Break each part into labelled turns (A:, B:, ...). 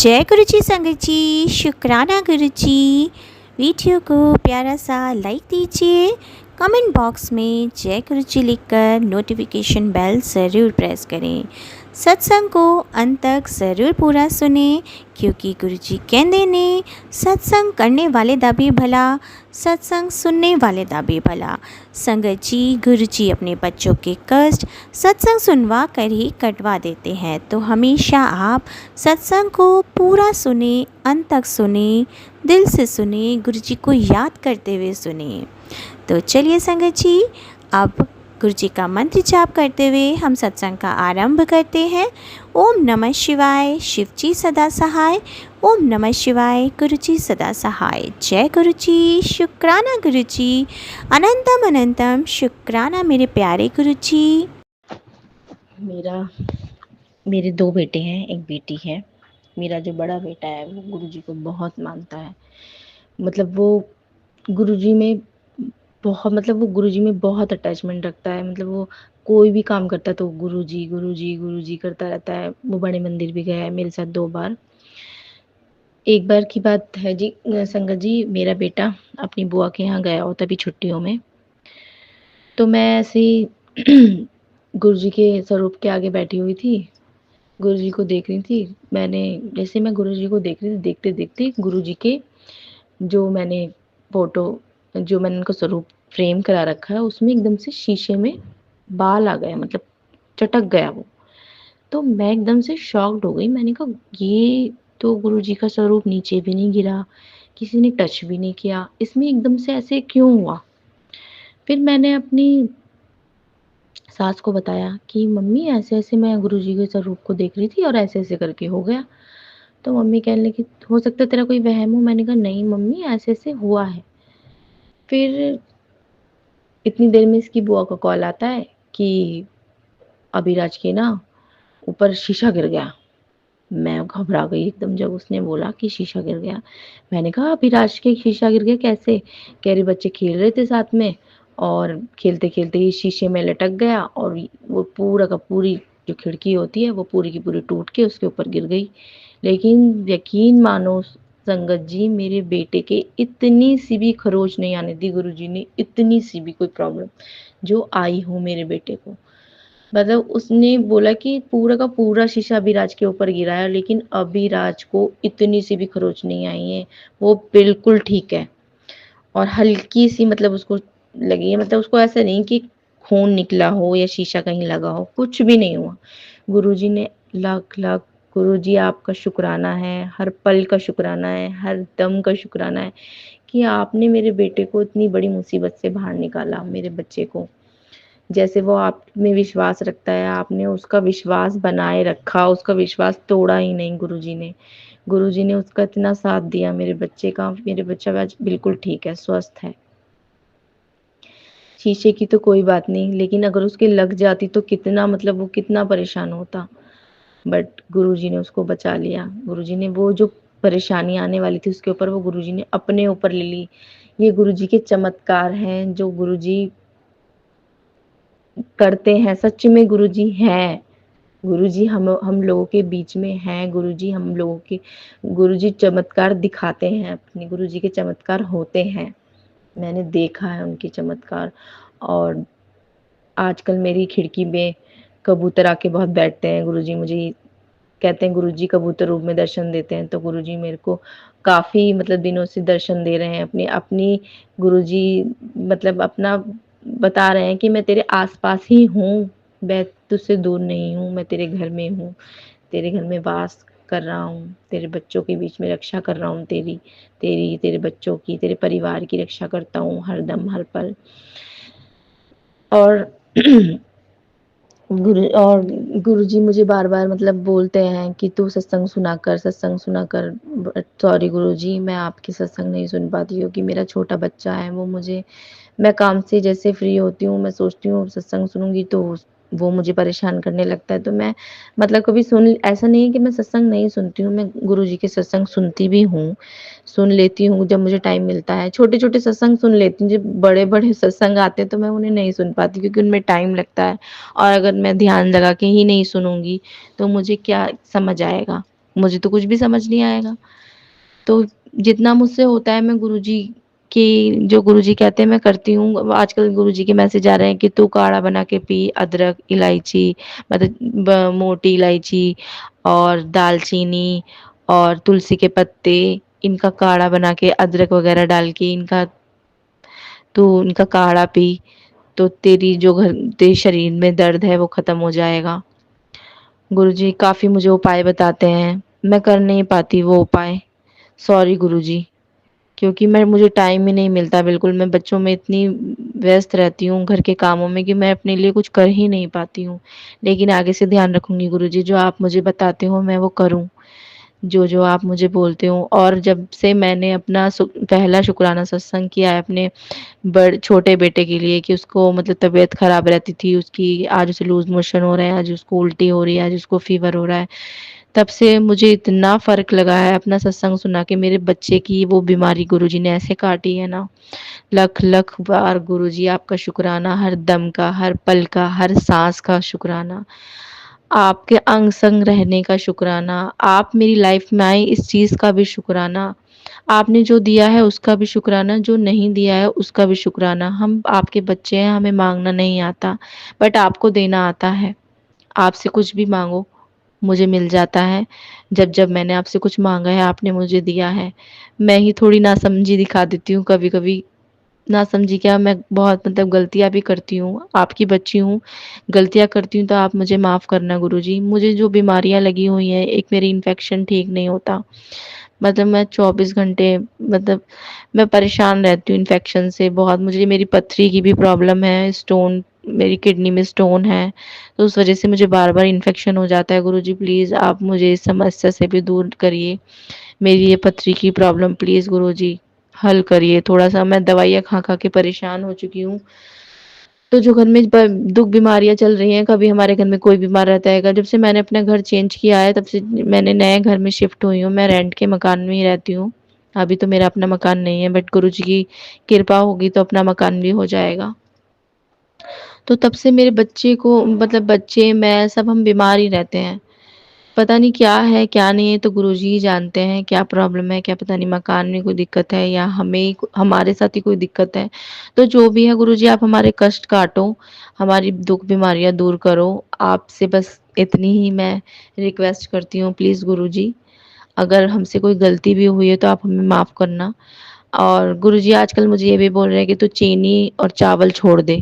A: जय गुरु जी संगत जी, शुक्राना गुरु जी। वीडियो को प्यारा सा लाइक दीजिए, कमेंट बॉक्स में जय गुरु जी लिखकर नोटिफिकेशन बेल ज़रूर प्रेस करें। सत्संग को अंत तक ज़रूर पूरा सुने, क्योंकि गुरु जी कहते ने सत्संग करने वाले दा भी भला, सत्संग सुनने वाले दा भी भला। संगत जी, गुरु जी अपने बच्चों के कष्ट सत्संग सुनवा कर ही कटवा देते हैं, तो हमेशा आप सत्संग को पूरा सुने, अंत तक सुने, दिल से सुने, गुरु जी को याद करते हुए सुने। तो चलिए संगत जी, अब गुरु जी का मंत्र जाप करते हुए हम सत्संग का आरंभ करते हैं। ओम नमः शिवाय, शिव जी सदा सहाय। ओम नमः शिवाय, गुरु जी सदा सहाय। जय गुरु जी, शुक्राना गुरु जी, अनंतम अनंतम शुक्राना मेरे प्यारे गुरु जी।
B: मेरे दो बेटे हैं, एक बेटी है। मेरा जो बड़ा बेटा है वो गुरुजी को बहुत मानता है। मतलब वो गुरुजी में वो गुरुजी में बहुत अटैचमेंट रखता है। मतलब वो कोई भी काम करता है तो गुरुजी गुरुजी गुरुजी करता रहता है। वो बड़े मंदिर भी गया है मेरे साथ 2 बार। एक बार की बात है जी, संगत जी, मेरा बेटा अपनी बुआ के यहाँ गया हो तभी छुट्टियों में। तो मैं ऐसे ही गुरुजी के स्वरूप के आगे बैठी हुई थी, गुरुजी को देख रही थी। जैसे मैं गुरुजी को देख रही थी, देखते-देखते गुरुजी के जो मैंने फ़ोटो जो मैंने उनका स्वरूप फ्रेम करा रखा है, उसमें एकदम से शीशे में बाल आ गए, मतलब चटक गया वो। तो मैं एकदम से शॉक्ड हो गई। मैंने कहा, ये तो गुरुजी का स्वरूप नीचे भी नहीं गिरा, किसी ने टच भी नहीं किया, इसमें एकदम से ऐसे क्यों हुआ? फिर मैंने अपनी सास को बताया कि मम्मी, ऐसे-ऐसे मैं गुरुजी के स्वरूप को देख रही थी और ऐसे-ऐसे करके हो गया। तो मम्मी कहने लगी, हो सकता है तेरा कोई वहम हो। मैंने कहा, नहीं मम्मी, ऐसे-ऐसे हुआ है। फिर इतनी देर में इसकी बुआ का कॉल आता है कि अभिराज के ना ऊपर शीशा गिर गया। मैं घबरा गई एकदम जब उसने बोला कि शीशा गिर गया। मैंने कहा, अभिराज के शीशा गिर गया कैसे? कह रही, बच्चे खेल रहे थे साथ में और खेलते-खेलते ही शीशे में लटक गया और वो पूरा का पूरी जो खिड़की होती है वो पूरी की पूरी टूट के उसके ऊपर गिर गई। लेकिन यकीन मानो संगत जी, मेरे बेटे के इतनी सी भी खरोच नहीं आने दी गुरुजी ने, इतनी सी भी कोई प्रॉब्लम जो आई हो मेरे बेटे को। मतलब उसने बोला कि पूरा का पूरा शीशा अभिराज के ऊपर गिरा है, लेकिन अभिराज को इतनी सी भी खरोच नहीं आई है। वो बिल्कुल ठीक है और हल्की सी मतलब उसको लगी है। मतलब उसको ऐसा नहीं कि खून निकला हो या शीशा कहीं लगा हो, कुछ भी नहीं हुआ। गुरुजी ने लाख लाख गुरुजी आपका शुक्राना है, हर पल का शुक्राना है, हर दम का शुक्राना है कि आपने मेरे बेटे को इतनी बड़ी मुसीबत से बाहर निकाला। मेरे बच्चे को जैसे वो आप में विश्वास रखता है, आपने उसका विश्वास बनाए रखा, उसका विश्वास तोड़ा ही नहीं गुरुजी ने। गुरुजी ने उसका इतना साथ दिया मेरे बच्चे का। मेरे बच्चा आज बिल्कुल ठीक है, स्वस्थ है। शीशे की तो कोई बात नहीं, लेकिन अगर उसके लग जाती तो कितना, मतलब वो कितना परेशान होता। बट गुरुजी ने उसको बचा लिया। गुरुजी ने वो जो परेशानी आने वाली थी उसके ऊपर वो गुरुजी ने अपने ऊपर ले ली। ये गुरुजी के चमत्कार हैं जो गुरुजी करते हैं। सच में गुरुजी हैं। गुरुजी हम लोगों के बीच में हैं। गुरुजी चमत्कार दिखाते हैं अपने। गुरुजी के चमत्कार होते हैं। मैंने देखा है उनके चमत्कार। और आजकल मेरी खिड़की में कबूतर आके बहुत बैठते हैं। गुरुजी मुझे कहते हैं, गुरुजी कबूतर रूप में दर्शन देते हैं। तो गुरुजी मेरे को काफ़ी मतलब दिनों से दर्शन दे रहे हैं। अपनी अपनी गुरुजी मतलब अपना बता रहे हैं कि मैं तेरे आस-पास ही हूँ, मैं तुझसे दूर नहीं हूँ, मैं तेरे घर में हूँ, तेरे घर में वास कर रहा हूँ, तेरे बच्चों के बीच में रक्षा कर रहा हूँ, तेरे बच्चों की, तेरे परिवार की रक्षा करता हूँ हर दम, हर पल। और गुरुजी मुझे बार-बार मतलब बोलते हैं कि तू सत्संग सुना कर। सॉरी गुरुजी, मैं आपकी सत्संग नहीं सुन पाती क्योंकि मेरा छोटा बच्चा है। मैं काम से जैसे फ्री होती हूँ, मैं सोचती हूँ सत्संग सुनूँगी तो वो मुझे परेशान करने लगता है। तो मैं मतलब कभी सुन ऐसा नहीं है कि मैं सत्संग नहीं सुनती हूँ, मैं गुरुजी के सत्संग सुनती भी हूँ, सुन लेती हूँ जब मुझे टाइम मिलता है। छोटे-छोटे सत्संग सुन लेती हूँ, जब बड़े-बड़े सत्संग आते हैं तो मैं उन्हें नहीं सुन पाती क्योंकि उनमें टाइम लगता है और अगर मैं ध्यान लगा के ही नहीं सुनूँगी तो मुझे क्या समझ आएगा। मुझे तो कुछ भी समझ नहीं आएगा। तो जितना मुझसे होता है मैं गुरुजी की जो गुरुजी कहते हैं मैं करती हूँ। आजकल गुरुजी के मैसेज आ रहे हैं कि तू काढ़ा बना के पी, अदरक, इलायची मतलब मोटी इलायची और दालचीनी और तुलसी के पत्ते, इनका काढ़ा बना के अदरक वगैरह डाल के इनका काढ़ा पी, तो तेरी शरीर में दर्द है वो खत्म हो जाएगा। गुरुजी काफ़ी मुझे उपाय बताते हैं, मैं कर नहीं पाती वो उपाय। सॉरी गुरुजी, क्योंकि मुझे टाइम ही नहीं मिलता बिल्कुल। मैं बच्चों में इतनी व्यस्त रहती हूँ घर के कामों में कि मैं अपने लिए कुछ कर ही नहीं पाती हूँ। लेकिन आगे से ध्यान रखूँगी गुरुजी, जो आप मुझे बताते हो मैं वो करूँ। जो आप मुझे बोलते हो। और जब से मैंने अपना पहला शुक्राना सत्संग किया है अपने छोटे बेटे के लिए कि उसको मतलब तबीयत खराब रहती थी उसकी, आज उसे लूज मोशन हो रहे हैं, आज उसको उल्टी हो रही है, आज उसको फीवर हो रहा है, तब से मुझे इतना फ़र्क लगा है अपना सत्संग सुना के। मेरे बच्चे की वो बीमारी गुरुजी ने ऐसे काटी है ना, लख लख बार गुरुजी आपका शुक्राना, हर दम का, हर पल का, हर सांस का शुक्राना, आपके अंग संग रहने का शुक्राना, आप मेरी लाइफ में आए इस चीज़ का भी शुक्राना, आपने जो दिया है उसका भी शुक्राना, जो नहीं दिया है उसका भी शुक्राना। हम आपके बच्चे हैं, हमें मांगना नहीं आता, बट आपको देना आता है। आपसे कुछ भी मांगो मुझे मिल जाता है। जब जब मैंने आपसे कुछ मांगा है आपने मुझे दिया है। मैं ही थोड़ी नासमझी दिखा देती हूँ कभी कभी। नासमझी क्या, मैं बहुत मतलब गलतियाँ भी करती हूँ, आपकी बच्ची हूँ, गलतियाँ करती हूँ तो आप मुझे माफ़ करना गुरुजी। मुझे जो बीमारियाँ लगी हुई हैं, एक मेरी इन्फेक्शन ठीक नहीं होता, मतलब मैं 24 घंटे मतलब मैं परेशान रहती हूँ इन्फेक्शन से बहुत। मुझे मेरी पथरी की भी प्रॉब्लम है, स्टोन मेरी किडनी में स्टोन है, तो उस वज़ह से मुझे बार-बार इन्फेक्शन हो जाता है। गुरुजी प्लीज़ आप मुझे इस समस्या से भी दूर करिए। मेरी ये पथरी की प्रॉब्लम प्लीज़ गुरुजी हल करिए। थोड़ा-सा मैं दवाइयाँ खा-खा के परेशान हो चुकी हूँ। तो जो घर में दुःख बीमारियाँ चल रही हैं, कभी हमारे घर में कोई बीमार रहता है। जब से मैंने अपना घर चेंज किया है, तब से मैंने नए घर में शिफ्ट हुई हूँ। मैं रेंट के मकान में ही रहती हूँ। अभी तो मेरा अपना मकान नहीं है, बट गुरुजी की कृपा होगी तो अपना मकान भी हो जाएगा। तो तब से मेरे बच्चे को मतलब बच्चे, मैं सब हम बीमार ही रहते हैं। पता नहीं क्या है, क्या नहीं है, तो गुरुजी ही जानते हैं क्या प्रॉब्लम है, क्या पता नहीं मकान में कोई दिक्कत है या हमारे साथ ही कोई दिक्कत है। तो जो भी है गुरुजी आप हमारे कष्ट काटो, हमारी दुःख बीमारियाँ दूर करो। आपसे बस इतनी ही मैं रिक्वेस्ट करती हूँ प्लीज़ गुरुजी। अगर हमसे कोई गलती भी हुई है तो आप हमें माफ़ करना। और गुरुजी आजकल मुझे ये भी बोल रहे हैं कि तू चीनी और चावल छोड़ दे।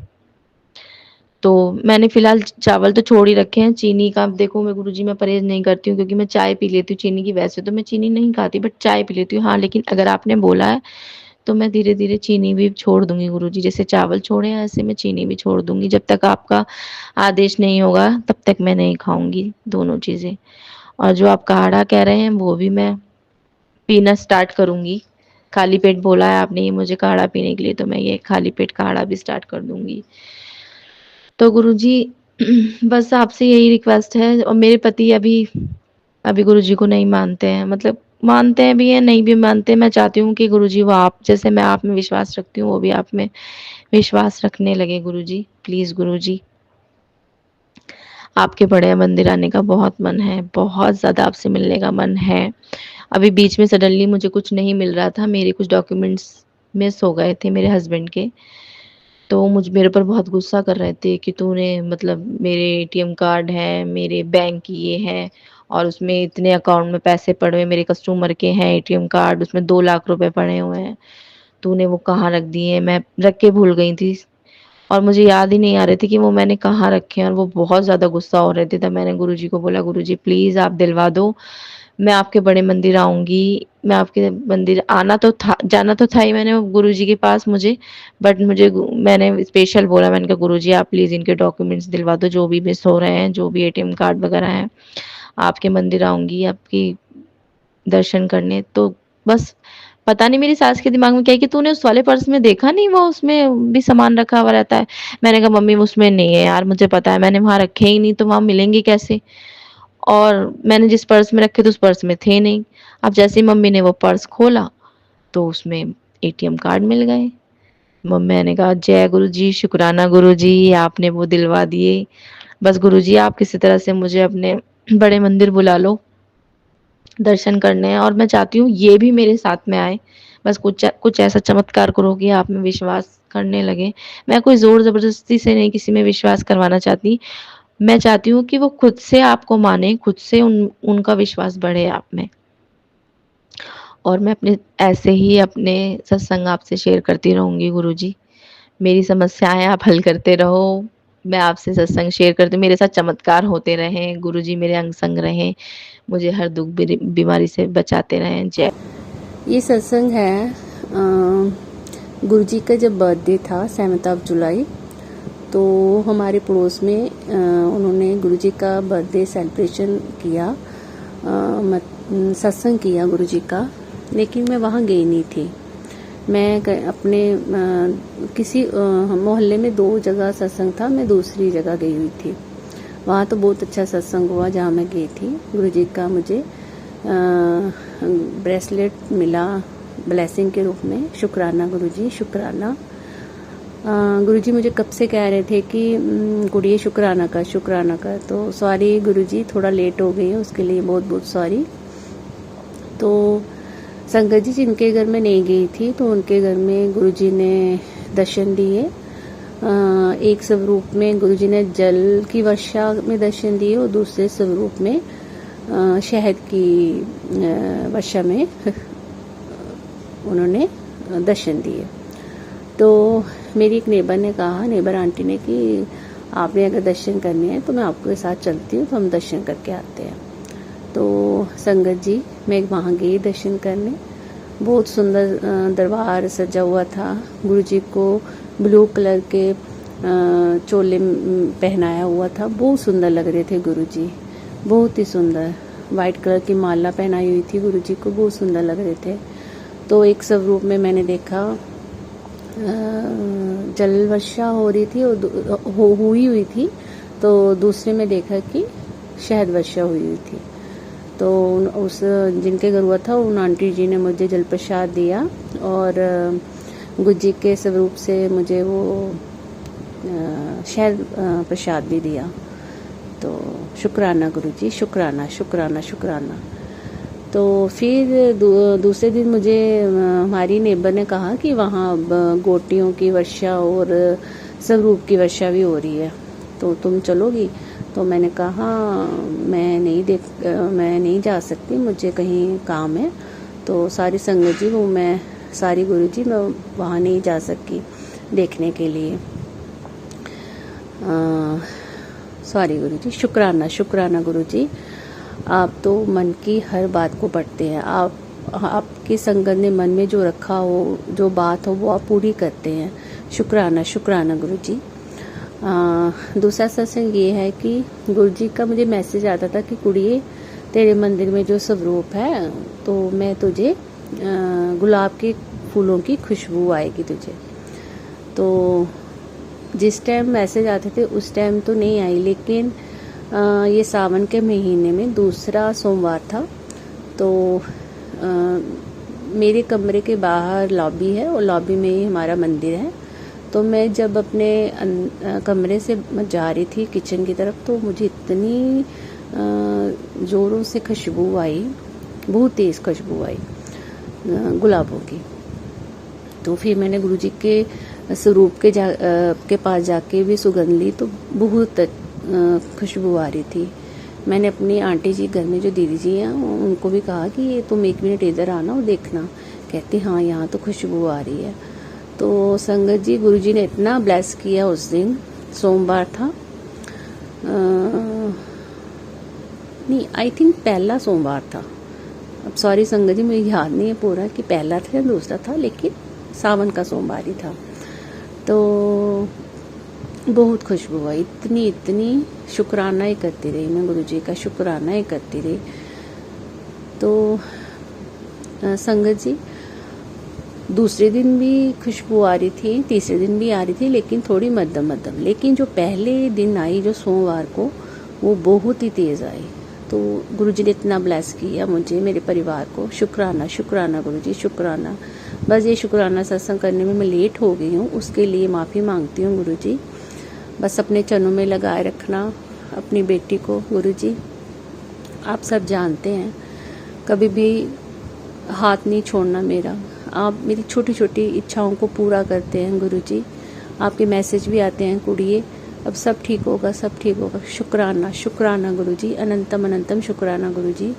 B: तो मैंने फ़िलहाल चावल तो छोड़ ही रखे हैं, चीनी का अब देखो मैं गुरुजी मैं परहेज़ नहीं करती हूँ क्योंकि मैं चाय पी लेती हूँ चीनी की। वैसे तो मैं चीनी नहीं खाती बट चाय पी लेती हूँ। हाँ, लेकिन अगर आपने बोला है तो मैं धीरे-धीरे चीनी भी छोड़ दूँगी गुरुजी। जैसे चावल छोड़े हैं ऐसे मैं चीनी भी छोड़ दूँगी। जब तक आपका आदेश नहीं होगा तब तक मैं नहीं खाऊँगी दोनों चीज़ें। और जो आप काढ़ा कह रहे हैं वो भी मैं पीना स्टार्ट करूँगी। खाली पेट बोला है आपने ये मुझे काढ़ा पीने के लिए, तो मैं ये खाली पेट काढ़ा भी स्टार्ट कर दूँगी। तो गुरुजी बस आपसे यही रिक्वेस्ट है। और मेरे पति अभी अभी गुरुजी को नहीं मानते हैं, मतलब मानते हैं भी हैं, नहीं भी मानते। मैं चाहती हूँ कि गुरुजी वो आप जैसे मैं आप में विश्वास रखती हूँ, वो भी आप में विश्वास रखने लगे गुरुजी। प्लीज़ गुरुजी, आपके बड़े मंदिर आने का बहुत मन है, बहुत ज़्यादा आपसे मिलने का मन है। अभी बीच में सडनली मुझे कुछ नहीं मिल रहा था, मेरे कुछ डॉक्यूमेंट्स मिस हो गए थे मेरे हस्बैंड के। तो मेरे ऊपर बहुत गुस्सा कर रहे थे कि तूने मतलब मेरे एटीएम कार्ड है, मेरे बैंक की ये है और उसमें इतने अकाउंट में पैसे पड़े हुए मेरे कस्टमर के हैं एटीएम कार्ड, उसमें 2 लाख रुपए पड़े हुए हैं। तूने वो कहाँ रख दिए? मैं रख के भूल गई थी और मुझे याद ही नहीं आ रहे थे कि वो मैंने कहाँ रखे हैं और वो बहुत ज़्यादा गुस्सा हो रहे थे। तब मैंने गुरुजी को बोला, गुरुजी प्लीज़ आप दिलवा दो, मैं आपके बड़े मंदिर आऊँगी। मैं आपके मंदिर आना तो था, जाना तो था ही मैंने गुरुजी के पास मुझे, बट मैंने स्पेशल बोला, मैंने कहा गुरुजी आप प्लीज़ इनके डॉक्यूमेंट्स दिलवा दो, जो भी मिस हो रहे हैं, जो भी एटीएम कार्ड वगैरह हैं। आपके मंदिर आऊँगी आपकी दर्शन करने। तो बस पता नहीं मेरी सास के दिमाग में क्या है कि तूने उस वाले पर्स में देखा नहीं, वो उसमें भी सामान रखा हुआ रहता है। मैंने कहा मम्मी उसमें नहीं है यार, मुझे पता है मैंने वहाँ रखे ही नहीं तो वहाँ मिलेंगे कैसे? और मैंने जिस पर्स में रखे थे उस पर्स में थे नहीं। अब जैसे ही मम्मी ने वो पर्स खोला तो उसमें एटीएम कार्ड मिल गए। मैंने कहा जय गुरुजी, शुक्राना गुरुजी आपने वो दिलवा दिए। बस गुरुजी आप किसी तरह से मुझे अपने बड़े मंदिर बुला लो। दर्शन करने हैं और मैं चाहती हूँ ये भी मेरे साथ में आए। बस कुछ ऐसा चमत्कार करो कि आप में विश्वास करने लगें। मैं कोई ज़ोर-ज़बरदस्ती से नहीं किसी में विश्वास करवाना चाहती। मैं चाहती हूँ कि वो खुद से आपको मानें, खुद से उनका विश्वास बढ़े आप में। और मैं अपने ऐसे ही अपने सत्संग आपसे शेयर करती रहूँगी गुरुजी। मेरी समस्याएँ आप हल करते रहो। मैं आपसे सत्संग शेयर करती हूँ, मेरे साथ चमत्कार होते रहें, गुरुजी मेरे अंग-संग रहें, मुझे हर दुःख बीमारी से बचाते रहें। जय।
C: ये सत्संग है गुरुजी का जब बर्थडे था 7 जुलाई, तो हमारे पड़ोस में उन्होंने गुरुजी का बर्थडे सेलिब्रेशन किया, सत्संग किया गुरुजी का, लेकिन मैं वहाँ गई नहीं थी। मैं अपने किसी मोहल्ले में 2 जगह सत्संग था, मैं दूसरी जगह गई हुई थी। वहाँ तो बहुत अच्छा सत्संग हुआ जहाँ मैं गई थी। गुरुजी का मुझे ब्रेसलेट मिला ब्लेसिंग के रूप में। शुक्राना गुरुजी, शुक्राना। गुरुजी मुझे कब से कह रहे थे कि गुड़िया शुक्राना कर, तो सॉरी गुरुजी, थोड़ा लेट हो गई है, उसके लिए बहुत बहुत सॉरी। तो संगत जी जिनके घर में नहीं गई थी, तो उनके घर में गुरुजी ने दर्शन दिए। एक स्वरूप में गुरुजी ने जल की वर्षा में दर्शन दिए और दूसरे स्वरूप में शहद की वर्षा में उन्होंने दर्शन दिए। तो मेरी एक नेबर आंटी ने कि आपने अगर दर्शन करने हैं तो मैं आपके साथ चलती हूँ, तो हम दर्शन करके आते हैं। तो संगत जी मैं वहाँ गई दर्शन करने। बहुत सुंदर दरबार सजा हुआ था। गुरुजी को ब्लू कलर के चोले पहनाया हुआ था, बहुत सुंदर लग रहे थे गुरुजी, बहुत ही सुंदर। वाइट कलर की माला पहनाई हुई थी गुरुजी को, बहुत सुंदर लग रहे थे। तो एक स्वरूप में मैंने देखा जल वर्षा हो रही थी और हुई थी, तो दूसरे में देखा कि शहद वर्षा हुई थी। तो उस जिनके घर हुआ था उन आंटी जी ने मुझे जल प्रसाद दिया और गुरुजी के स्वरूप से मुझे वो शहद प्रसाद भी दिया। तो शुक्राना गुरुजी, शुक्राना शुक्राना शुक्राना। तो फिर दूसरे दिन मुझे हमारी नेबर ने कहा कि वहाँ गोटियों की वर्षा और स्वरूप की वर्षा भी हो रही है, तो तुम चलोगी? तो मैंने कहा मैं नहीं जा सकती, मुझे कहीं काम है। तो सारी संगत जी सारी गुरुजी मैं वहाँ नहीं जा सकी देखने के लिए। सॉरी गुरुजी, शुक्राना शुक्राना गुरुजी, आप तो मन की हर बात को पढ़ते हैं। आपकी संगत ने मन में जो रखा हो, जो बात हो, वो आप पूरी करते हैं। शुक्राना शुक्राना गुरुजी। दूसरा सत्संग ये है कि गुरुजी का मुझे मैसेज आता था कि कुड़िए तेरे मंदिर में जो स्वरूप है, तो मैं तुझे गुलाब के फूलों की खुशबू आएगी तुझे। तो जिस टाइम मैसेज आते थे उस टाइम तो नहीं आई, लेकिन ये सावन के महीने में दूसरा सोमवार था। तो मेरे कमरे के बाहर लॉबी है और लॉबी में ही हमारा मंदिर है। तो मैं जब अपने कमरे से जा रही थी किचन की तरफ, तो मुझे इतनी ज़ोरों से खुशबू आई, बहुत तेज़ खुशबू आई गुलाबों की। तो फिर मैंने गुरुजी के स्वरूप के पास जाके भी सुगंध ली, तो बहुत खुशबू आ रही थी। मैंने अपनी आंटी जी घर में जो दीदी जी हैं उनको भी कहा कि तुम 1 मिनट इधर आना और देखना। कहती हाँ यहाँ तो खुशबू आ रही है। तो संगत जी गुरुजी ने इतना ब्लेस किया उस दिन, सोमवार था, नहीं आई थिंक पहला सोमवार था। अब सॉरी संगत जी मुझे याद नहीं है पूरा कि पहला था या दूसरा था, लेकिन सावन का सोमवार ही था। तो बहुत खुशबू आई, इतनी शुक्राना ही करती रही मैं, गुरुजी का शुक्राना ही करती रही। तो संगत जी दूसरे दिन भी खुशबू आ रही थी, तीसरे दिन भी आ रही थी, लेकिन थोड़ी मध्यम। लेकिन जो पहले दिन आई जो सोमवार को, वो बहुत ही तेज़ आई। तो गुरुजी ने इतना ब्लेस किया मुझे, मेरे परिवार को। शुक्राना शुक्राना गुरुजी, शुक्राना। बस ये शुक्राना सत्संग करने में मैं लेट हो गई हूँ, उसके लिए माफ़ी मांगती हूँ गुरुजी। बस अपने चरणों में लगाए रखना अपनी बेटी को गुरुजी। आप सब जानते हैं कभी भी हाथ नहीं छोड़ना मेरा। आप मेरी छोटी छोटी इच्छाओं को पूरा करते हैं गुरुजी। आपके मैसेज भी आते हैं, कुड़िए अब सब ठीक होगा, सब ठीक होगा। शुक्राना शुक्राना गुरुजी, अनंतम अनंतम शुक्राना गुरुजी।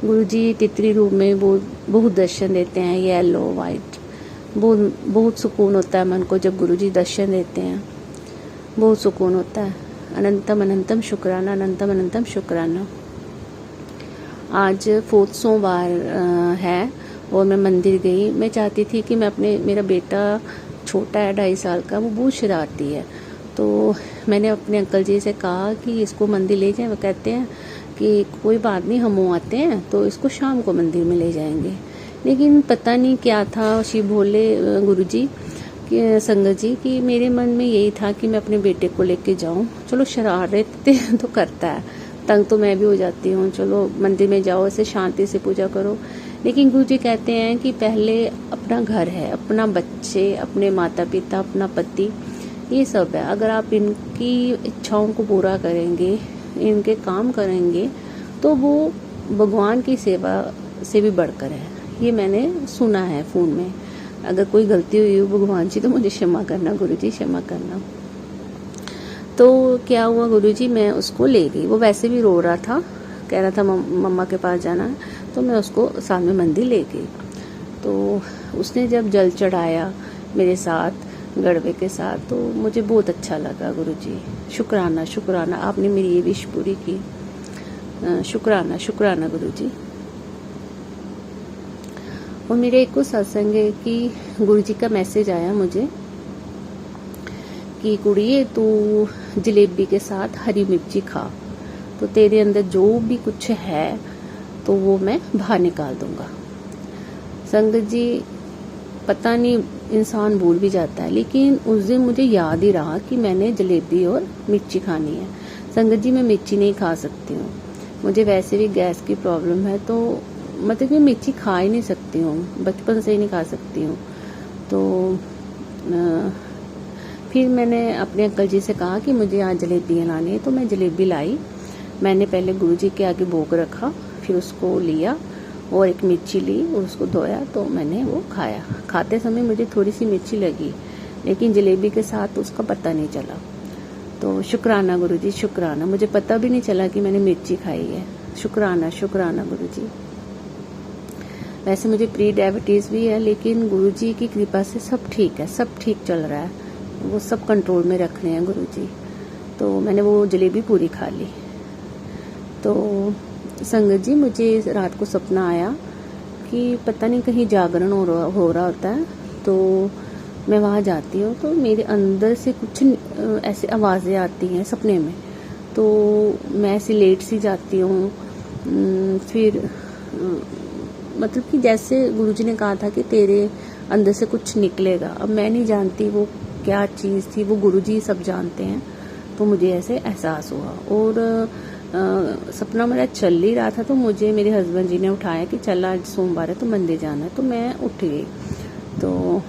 C: गुरुजी तितली रूप में बहुत दर्शन देते हैं, येलो वाइट। बहुत सुकून होता है मन को जब गुरुजी दर्शन देते हैं, बहुत सुकून होता है। अनंतम अनंतम शुक्राना, अनंतम अनंतम शुक्राना। आज 4th सोमवार है और मैं मंदिर गई। मैं चाहती थी कि मेरा बेटा छोटा है 2.5 साल का, वो बहुत शरारती है। तो मैंने अपने अंकल जी से कहा कि इसको मंदिर ले जाएं। वो कहते हैं कि कोई बात नहीं, हम आते हैं तो इसको शाम को मंदिर में ले जाएंगे। लेकिन पता नहीं क्या था, शिव भोले गुरुजी कि संगत जी कि मेरे मन में यही था कि मैं अपने बेटे को लेके जाऊं। चलो शरारत तो करता है, तंग तो मैं भी हो जाती हूँ। चलो मंदिर में जाओ, ऐसे शांति से पूजा करो। लेकिन गुरुजी कहते हैं कि पहले अपना घर है, अपना बच्चे, अपने माता पिता, अपना पति, ये सब है। अगर आप इनकी इच्छाओं को पूरा करेंगे, इनके काम करेंगे, तो वो भगवान की सेवा से भी बढ़कर है। ये मैंने सुना है फ़ोन में। अगर कोई गलती हुई हो भगवान जी तो मुझे क्षमा करना गुरुजी, क्षमा करना। तो क्या हुआ गुरुजी, मैं उसको ले गई। वो वैसे भी रो रहा था, कह रहा था मम्मा के पास जाना है, तो मैं उसको साथ में मंदिर ले गई। तो उसने जब जल चढ़ाया मेरे साथ, गड़वे के साथ, तो मुझे बहुत अच्छा लगा गुरुजी। शुक्राना शुक्राना, आपने मेरी ये विश पूरी की। शुक्राना शुक्राना गुरुजी। और मेरे एक को सत्संग है कि गुरुजी का मैसेज आया मुझे कि कुड़िए तू जलेबी के साथ हरी मिर्ची खा, तो तेरे अंदर जो भी कुछ है तो वो मैं बाहर निकाल दूंगा। संगत जी, पता नहीं इंसान भूल भी जाता है, लेकिन उस दिन मुझे याद ही रहा कि मैंने जलेबी और मिर्ची खानी है। संगत जी, मैं मिर्ची नहीं खा सकती हूँ, मुझे वैसे भी गैस की प्रॉब्लम है, तो मतलब कि मिर्ची खा ही नहीं सकती हूँ, बचपन से ही नहीं खा सकती हूँ। तो फिर मैंने अपने अंकल जी से कहा कि मुझे आज जलेबियाँ लानी है, तो मैं जलेबी लाई। मैंने पहले गुरुजी के आगे भोग रखा, फिर उसको लिया और एक मिर्ची ली और उसको धोया, तो मैंने वो खाया। खाते समय मुझे थोड़ी सी मिर्ची लगी, लेकिन जलेबी के साथ उसका पता नहीं चला। तो शुक्राना गुरुजी, शुक्राना। मुझे पता भी नहीं चला कि मैंने मिर्ची खाई है। शुक्राना शुक्राना गुरुजी। वैसे मुझे प्री डायबिटीज़ भी है, लेकिन गुरुजी की कृपा से सब ठीक है, सब ठीक चल रहा है। वो सब कंट्रोल में रख रहे हैं गुरुजी। तो मैंने वो जलेबी पूरी खा ली। तो संगत जी, मुझे रात को सपना आया कि पता नहीं कहीं जागरण हो रहा होता है, तो मैं वहाँ जाती हूँ, तो मेरे अंदर से कुछ ऐसे आवाज़ें आती हैं सपने में। तो मैं ऐसी लेट सी जाती हूँ, फिर मतलब कि जैसे गुरुजी ने कहा था कि तेरे अंदर से कुछ निकलेगा। अब मैं नहीं जानती वो क्या चीज़ थी, वो गुरुजी सब जानते हैं। तो मुझे ऐसे एहसास हुआ और सपना मेरा चल ही रहा था, तो मुझे मेरे हस्बैंड जी ने उठाया कि चल आज सोमवार है तो मंदिर जाना है। तो मैं उठ गई। तो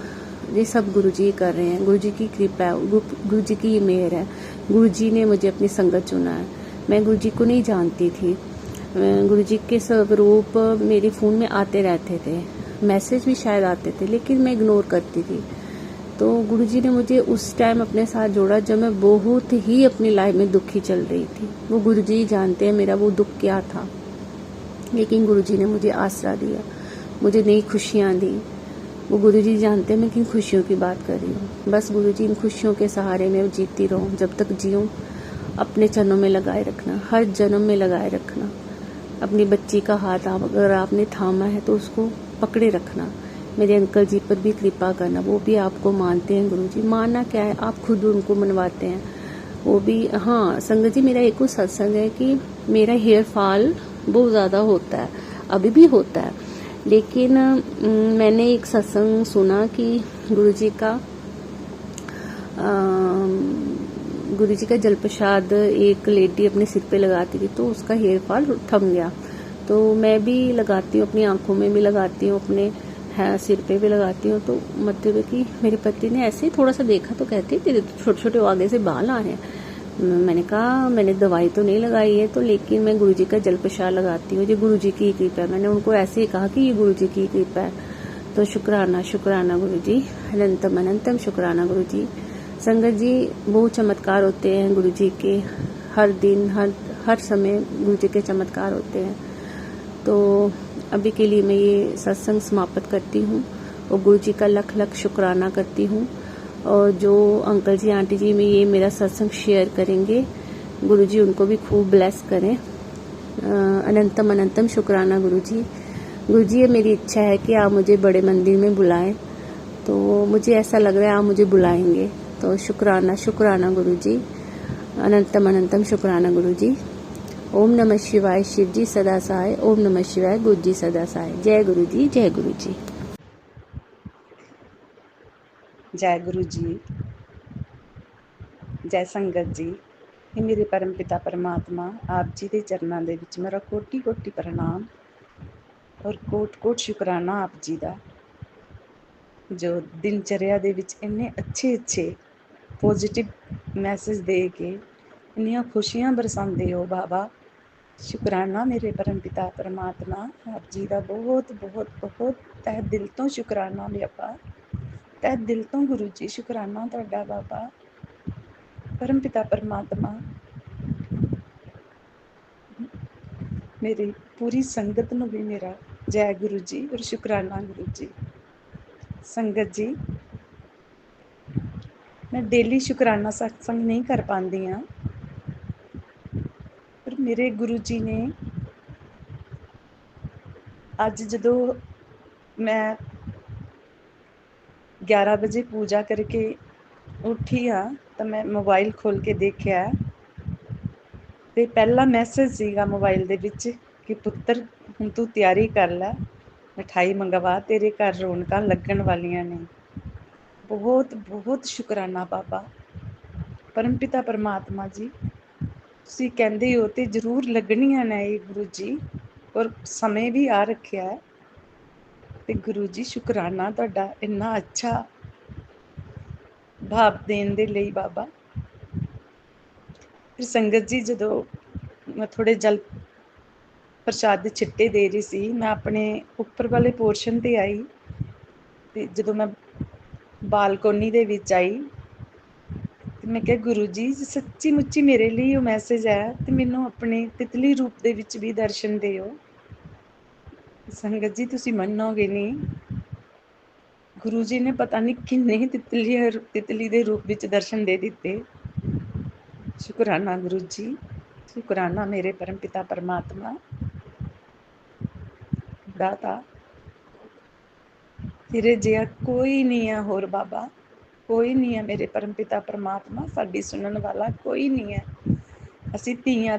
C: ये सब गुरुजी कर रहे हैं, गुरुजी की कृपा है, गुरुजी की मेहर है। गुरुजी ने मुझे अपनी संगत चुना है। मैं गुरुजी को नहीं जानती थी। गुरुजी के स्वरूप मेरे फ़ोन में आते रहते थे, मैसेज भी शायद आते थे, लेकिन मैं इग्नोर करती थी। तो गुरुजी ने मुझे उस टाइम अपने साथ जोड़ा जब मैं बहुत ही अपनी लाइफ में दुखी चल रही थी। वो गुरुजी ही जानते हैं मेरा वो दुख क्या था, लेकिन गुरुजी ने मुझे आसरा दिया, मुझे नई खुशियाँ दी। वो गुरुजी जानते हैं मैं किन खुशियों की बात कर रही हूँ। बस गुरुजी, इन खुशियों के सहारे में जीती रहूँ, जब तक जीऊँ। अपने चरणों में लगाए रखना, हर जन्म में लगाए रखना। अपनी बच्ची का हाथ अगर आपने थामा है तो उसको पकड़े रखना। मेरे अंकल जी पर भी कृपा करना, वो भी आपको मानते हैं गुरुजी। मानना क्या है, आप खुद उनको मनवाते हैं, वो भी। हाँ संगत जी, मेरा एक और सत्संग है कि मेरा हेयर फॉल बहुत ज़्यादा होता है, अभी भी होता है। लेकिन मैंने एक सत्संग सुना कि गुरुजी का जल प्रसाद एक लेडी अपने सिर पे लगाती थी, तो उसका हेयर फॉल थम गया। तो मैं भी लगाती हूँ, अपनी आंखों में भी लगाती हूँ, अपने सिर पे भी लगाती हूँ। तो मतलब कि मेरे पति ने ऐसे ही थोड़ा सा देखा तो कहते तेरे तो छोटे छोटे आगे से बाल आ रहे हैं। मैंने कहा मैंने दवाई तो नहीं लगाई है, तो लेकिन मैं गुरुजी का जल प्रसाद लगाती हूँ, ये गुरुजी की कृपा है। मैंने उनको ऐसे ही कहा कि ये गुरुजी की कृपा है। तो शुक्राना शुक्राना गुरुजी, अनंतम अनंतम शुक्राना गुरुजी। संगत जी, बहुत चमत्कार होते हैं गुरुजी के, हर दिन हर समय गुरुजी के चमत्कार होते हैं। तो अभी के लिए मैं ये सत्संग समाप्त करती हूँ और गुरुजी का लख लख शुक्राना करती हूँ। और जो अंकल जी आंटी जी में ये मेरा सत्संग शेयर करेंगे, गुरुजी उनको भी खूब ब्लेस करें। अनंतम अनंतम शुक्राना गुरुजी। गुरुजी, ये मेरी इच्छा है कि आप मुझे बड़े मंदिर में बुलाएं, तो मुझे ऐसा लग रहा है आप मुझे बुलाएंगे। तो शुक्राना शुक्राना गुरुजी, अनंतम अनंतम शुक्राना गुरुजी। ओम नमः शिवाय, शिव जी सदा सहाय। ओम नमः शिवाय, गुरु जी सदा सहाय। जय गुरु जी, जय गुरु जी।
D: जय गुरु जी, जय संगत जी। हे मेरे परम पिता परमात्मा, आप जी ਦੇ ਚਰਨਾਂ ਦੇ ਵਿੱਚ ਮੇਰਾ ਕੋਟੀ ਕੋਟੀ ਪ੍ਰਣਾਮ ਔਰ ਕੋਟ ਕੋਟ ਸ਼ੁਕਰਾਨਾ ਆਪ ਜੀ ਦਾ, ਜੋ ਦਿਨਚਰਿਆ ਦੇ ਵਿੱਚ ਇੰਨੇ ਅੱਛੇ ਪੋਜ਼ਿਟਿਵ ਮੈਸੇਜ ਦੇ ਕੇ ਇੰਨੀਆਂ ਖੁਸ਼ੀਆਂ ਬਰਸਾਉਂਦੇ ਹੋ ਬਾਬਾ। ਸ਼ੁਕਰਾਨਾ ਮੇਰੇ ਪਰਮ ਪਿਤਾ परमात्मा, आप जी ਦਾ ਬਹੁਤ ਬਹੁਤ ਬਹੁਤ ਤਹਿ ਦਿਲ ਤੋਂ ਸ਼ੁਕਰਾਨਾ ਬਾਬਾ, ਤਹਿ ਦਿਲ ਤੋਂ ਗੁਰੂ ਜੀ ਸ਼ੁਕਰਾਨਾ ਤੁਹਾਡਾ ਬਾਬਾ। परम पिता परमात्मा, मेरी पूरी संगत नूं भी मेरा जय गुरु जी और शुकराना गुरु जी। संगत जी, मैं डेली शुकराना सत्संग नहीं कर पाती हाँ, पर मेरे गुरु जी ने अज जदों मैं 11 बजे पूजा करके उठी हाँ, तो मैं मोबाइल खोल के देखा ते पहला मैसेज सीगा मोबाइल दे विच कि पुत्र हुण तू तैयारी कर लै, मिठाई मंगवा, तेरे घर रौनकां लगन वालियां ने। बहुत बहुत शुकराना बाबा। परम पिता परमात्मा जी, तुसीं कहंदे हो ते जरूर लगणियां ने गुरु जी, और समय भी आ रखिया है। ते गुरु जी शुकराना तुहाडा इन्ना अच्छा भाव देण दे लई बाबा। फिर संगत जी, जदों मैं थोड़े जल प्रसाद दे छिट्टे दे रही सी, मैं अपने उपर वाले पोर्शन ते आई, ते जदों मैं बालकोनी दे विच आई ते मैं कहा गुरु जी, सच्ची मुच्ची मेरे लिए वो मैसेज है ते मैनूं अपने तितली रूप दे विच भी दर्शन दिओ। संगत जी, तुसीं मन्नोगे नहीं, गुरु जी ने पता नहीं किन्ने तितली दे रूप विच दर्शन दे दिते। शुकराना गुरु जी, शुकराना मेरे परम पिता परमात्मा दाता। तेरे जिहा कोई नहीं है होर बाबा, कोई नहीं है मेरे परम पिता परमात्मा, साडी सुनन वाला कोई नहीं है। असीं धीआं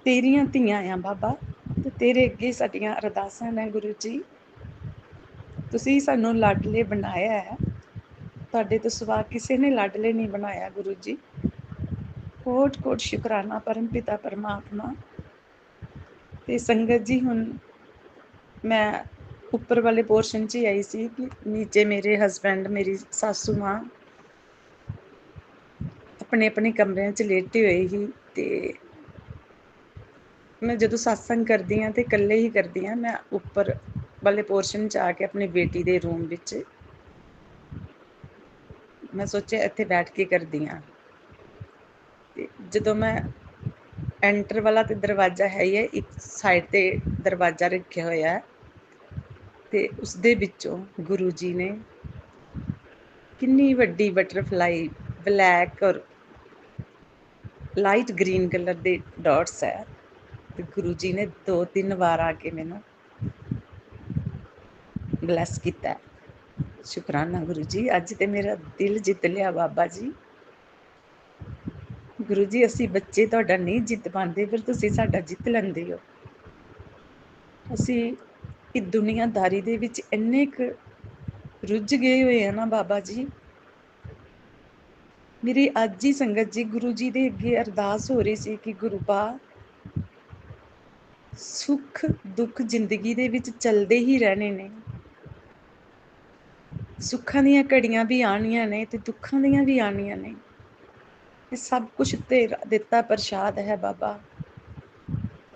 D: तेरियां धीआं आ बाबा, ते तेरे अगे साडियां अरदासां ने गुरु जी। तुसीं सानूं लाडले बनाया है, तुहाडे तो सिवा किसी ने लाडले नहीं बनाया गुरु जी। कोट कोट शुकराना परम पिता परमात्मा। ते संगत जी, हुण मैं उपर वाले पोर्शन च ही आई सी कि नीचे मेरे हसबैंड, मेरी सासू माँ अपने अपने कमरे च लेटे हुए ही। ते मैं जदों सत्संग करदी हाँ ते कल्ले ही करदी हाँ। मैं उपर वाले पोर्शन च आके अपनी बेटी दे रूम विच मैं सोचा इत्थे बैठ के करदी हाँ। ते जदों मैं एंटर वाला ते दरवाजा है ही है, एक साइड ते दरवाजा रखा होया है, ते उसदे विचों गुरु जी ने किन्नी वड्डी बटरफ्लाई ब्लैक और लाइट ग्रीन कलर दे डॉट्स है, ते गुरु जी ने 2-3 बार आके मैनू ब्लैस किया। शुकराना गुरु जी, अज ते मेरा दिल जित लिया बाबा जी। गुरु जी, असी बच्चे तुहाडा नहीं जित पाते, पर तुसीं साडा जित लैंदे हो। असी इस दुनियादारी दे विच इन्ने क रुझ गए हुए हैं ना बाबा जी। मेरी अज ही संगत जी गुरु जी दे अगे अरदास हो रही सी कि गुरु पा, सुख दुख जिंदगी दे विच चलदे ही रहने ने। सुखां दियां घड़ियां भी आनियां ने ते दुखां दियां भी आनियां ने, ਇਹ ਸਭ ਕੁਝ ਤੇਰਾ ਦਿੱਤਾ ਪ੍ਰਸ਼ਾਦ ਹੈ ਬਾਬਾ।